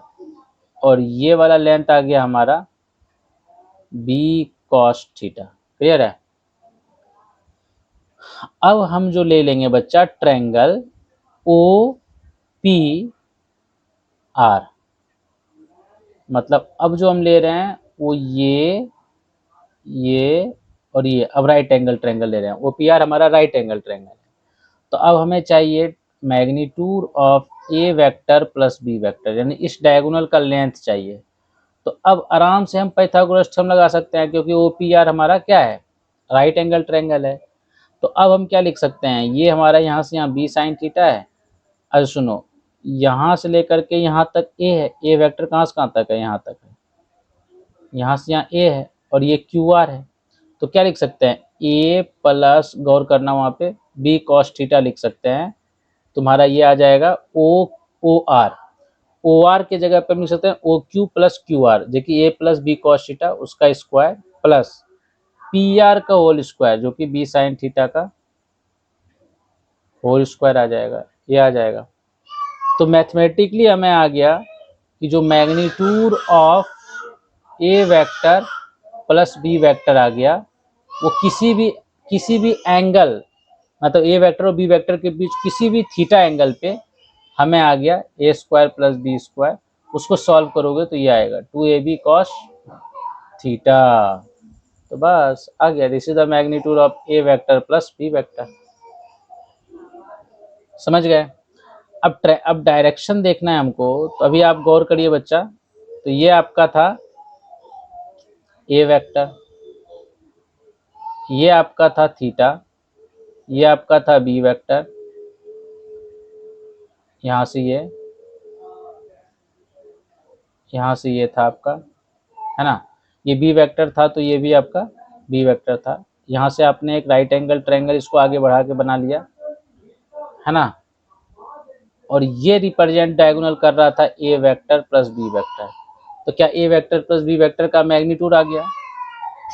और ये वाला लेंथ आ गया हमारा बी कॉस थीटा। क्लियर है। अब हम जो ले लेंगे बच्चा ट्रायंगल ओ पी आर, मतलब अब जो हम ले रहे हैं वो ये और ये, अब राइट एंगल ट्रायंगल ले रहे हैं। ओपीआर हमारा राइट एंगल ट्रायंगल है। तो अब हमें चाहिए magnitude of A vector plus B vector, यानी इस डायगोनल का लेंथ चाहिए। तो अब आराम से हम पाइथागोरस थ्योरम लगा सकते हैं, क्योंकि ओपीआर हमारा क्या है, राइट एंगल ट्रायंगल है। तो अब हम क्या लिख सकते हैं, ये हमारा यहाँ से यहाँ बी साइन थीटा है। अब सुनो, यहाँ से लेकर के यहाँ तक ए है, ए वेक्टर कहाँ से कहाँ तक है, यहाँ तक है, यहाँ से यहाँ ए है, और ये क्यू आर है। तो क्या लिख सकते हैं, ए प्लस, गौर करना वहाँ पे, बी कॉस थीटा लिख सकते हैं। तुम्हारा ये आ जाएगा ओ आर। ओ आर के जगह पे लिख सकते हैं O Q plus Q R, जो कि A plus B cos theta उसका स्क्वायर प्लस पी आर का होल स्क्वायर, जो कि बी साइन थीटा का होल स्क्वायर आ जाएगा। ये आ जाएगा। तो मैथमेटिकली हमें आ गया कि जो magnitude of A vector plus B vector आ गया, वो किसी भी एंगल, मतलब ए वेक्टर और बी वेक्टर के बीच किसी भी थीटा एंगल पे हमें आ गया ए स्क्वायर प्लस बी स्क्वायर। उसको सॉल्व करोगे तो ये आएगा 2ab कॉस थीटा। तो बस आ गया, this is the magnitude of A vector plus B vector. समझ गए। अब डायरेक्शन देखना है हमको, तो अभी आप गौर करिए बच्चा। तो ये आपका था ए वेक्टर, ये आपका था थीटा, ये आपका था बी वेक्टर, यहाँ से ये था आपका, है ना। ये बी वेक्टर था, तो ये भी आपका बी वेक्टर था। यहाँ से आपने एक राइट एंगल ट्रायंगल इसको आगे बढ़ा के बना लिया, है ना। और ये रिप्रेजेंट डायगोनल कर रहा था A vector plus B vector. तो क्या A vector plus B vector का मैग्नीट्यूड आ गया।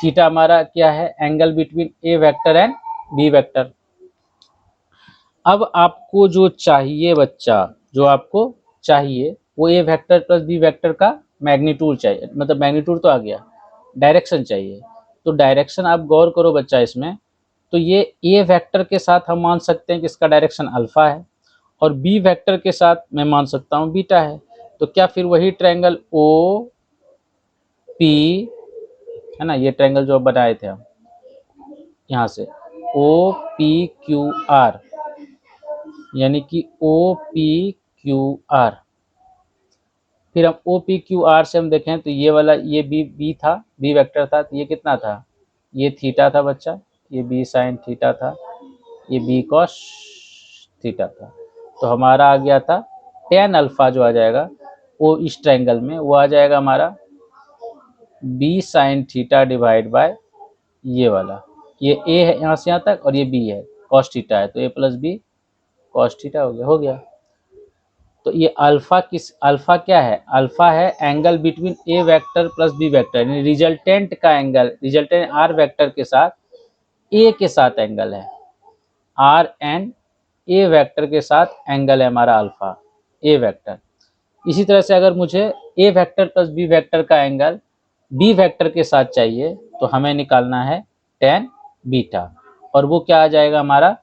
थीटा हमारा क्या है, angle between A vector and B vector. अब आपको जो चाहिए बच्चा, जो आपको चाहिए वो A vector plus B vector का मैग्नीट्यूड चाहिए, मतलब मैग्नीट्यूड तो आ गया, डायरेक्शन चाहिए। तो डायरेक्शन आप गौर करो बच्चा इसमें, तो ये ए वेक्टर के साथ हम मान सकते हैं कि इसका डायरेक्शन अल्फा है, और बी वेक्टर के साथ मैं मान सकता हूँ बीटा है। तो क्या फिर वही ट्रायंगल ओ पी, है ना, ये ट्रायंगल जो बनाए थे हम यहाँ से ओ पी क्यू आर, यानी कि ओ पी क्यू आर। फिर हम ओ पी क्यू आर से हम देखें तो ये वाला, ये बी था, बी वेक्टर था, तो ये कितना था, ये थीटा था बच्चा, ये बी साइन थीटा था, ये बी कॉस थीटा था। तो हमारा आ गया था टेन अल्फा, जो आ जाएगा वो इस ट्रायंगल में वो आ जाएगा हमारा B sine theta divide by ये वाला, ये ए है यहाँ से यहाँ तक, और ये बी है, कॉस थीटा है, तो ए प्लस बी कॉस थीटा हो गया। तो ये अल्फा क्या है, अल्फा है angle between A vector plus B vector, यानी रिजल्टेंट का एंगल, रिजल्टेंट आर वेक्टर के साथ ए के साथ एंगल है, आर एंड ए वेक्टर के साथ एंगल है हमारा अल्फा, ए वेक्टर। इसी तरह से अगर मुझे ए वेक्टर प्लस बी वेक्टर का एंगल बी वेक्टर के साथ चाहिए तो हमें निकालना है tan बीटा, और वो क्या आ जाएगा हमारा।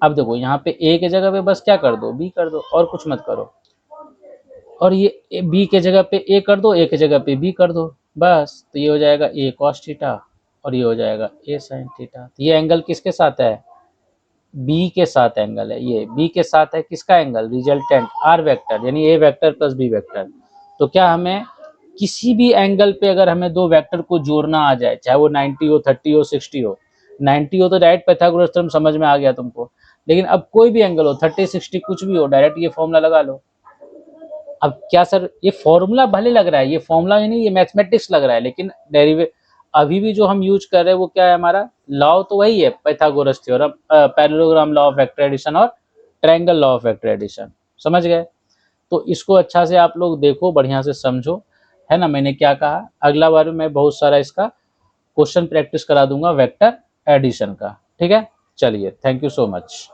अब देखो यहाँ पे ए के जगह पे बस क्या कर दो, बी कर दो, और कुछ मत करो, और ये बी के जगह पे ए कर दो, ए के जगह पे बी कर दो, बस। तो ये हो जाएगा ए कॉस थीटा और ये हो जाएगा ए साइन थीटा। तो ये एंगल किसके साथ है, बी के साथ एंगल है, ये बी के साथ है किसका एंगल, रिजल्टेंट आर वेक्टर यानी A vector plus B vector. तो क्या हमें किसी भी एंगल पे अगर हमें दो वेक्टर को जोड़ना आ जाए, चाहे वो 90 हो, 30 हो, 60 हो, 90 हो तो डायरेक्ट पाइथागोरस थ्योरम समझ में आ गया तुमको, लेकिन अब कोई भी एंगल हो 30 60 कुछ भी हो, डायरेक्ट ये फॉर्मूला लगा लो। अब क्या सर, ये फॉर्मूला भले लग रहा है, ये फॉर्मूला ही नहीं, ये मैथमेटिक्स लग रहा है, लेकिन डेरिवे अभी भी जो हम यूज कर रहे हैं वो क्या है, हमारा लॉ तो वही है, Pythagoras theorem, parallelogram law of vector addition और triangle law of vector addition. समझ गए। तो इसको अच्छा से आप लोग देखो, बढ़िया से समझो, है ना। मैंने क्या कहा, अगला बार मैं बहुत सारा इसका क्वेश्चन प्रैक्टिस करा दूंगा वेक्टर एडिशन का। ठीक है, चलिए, थैंक यू सो मच।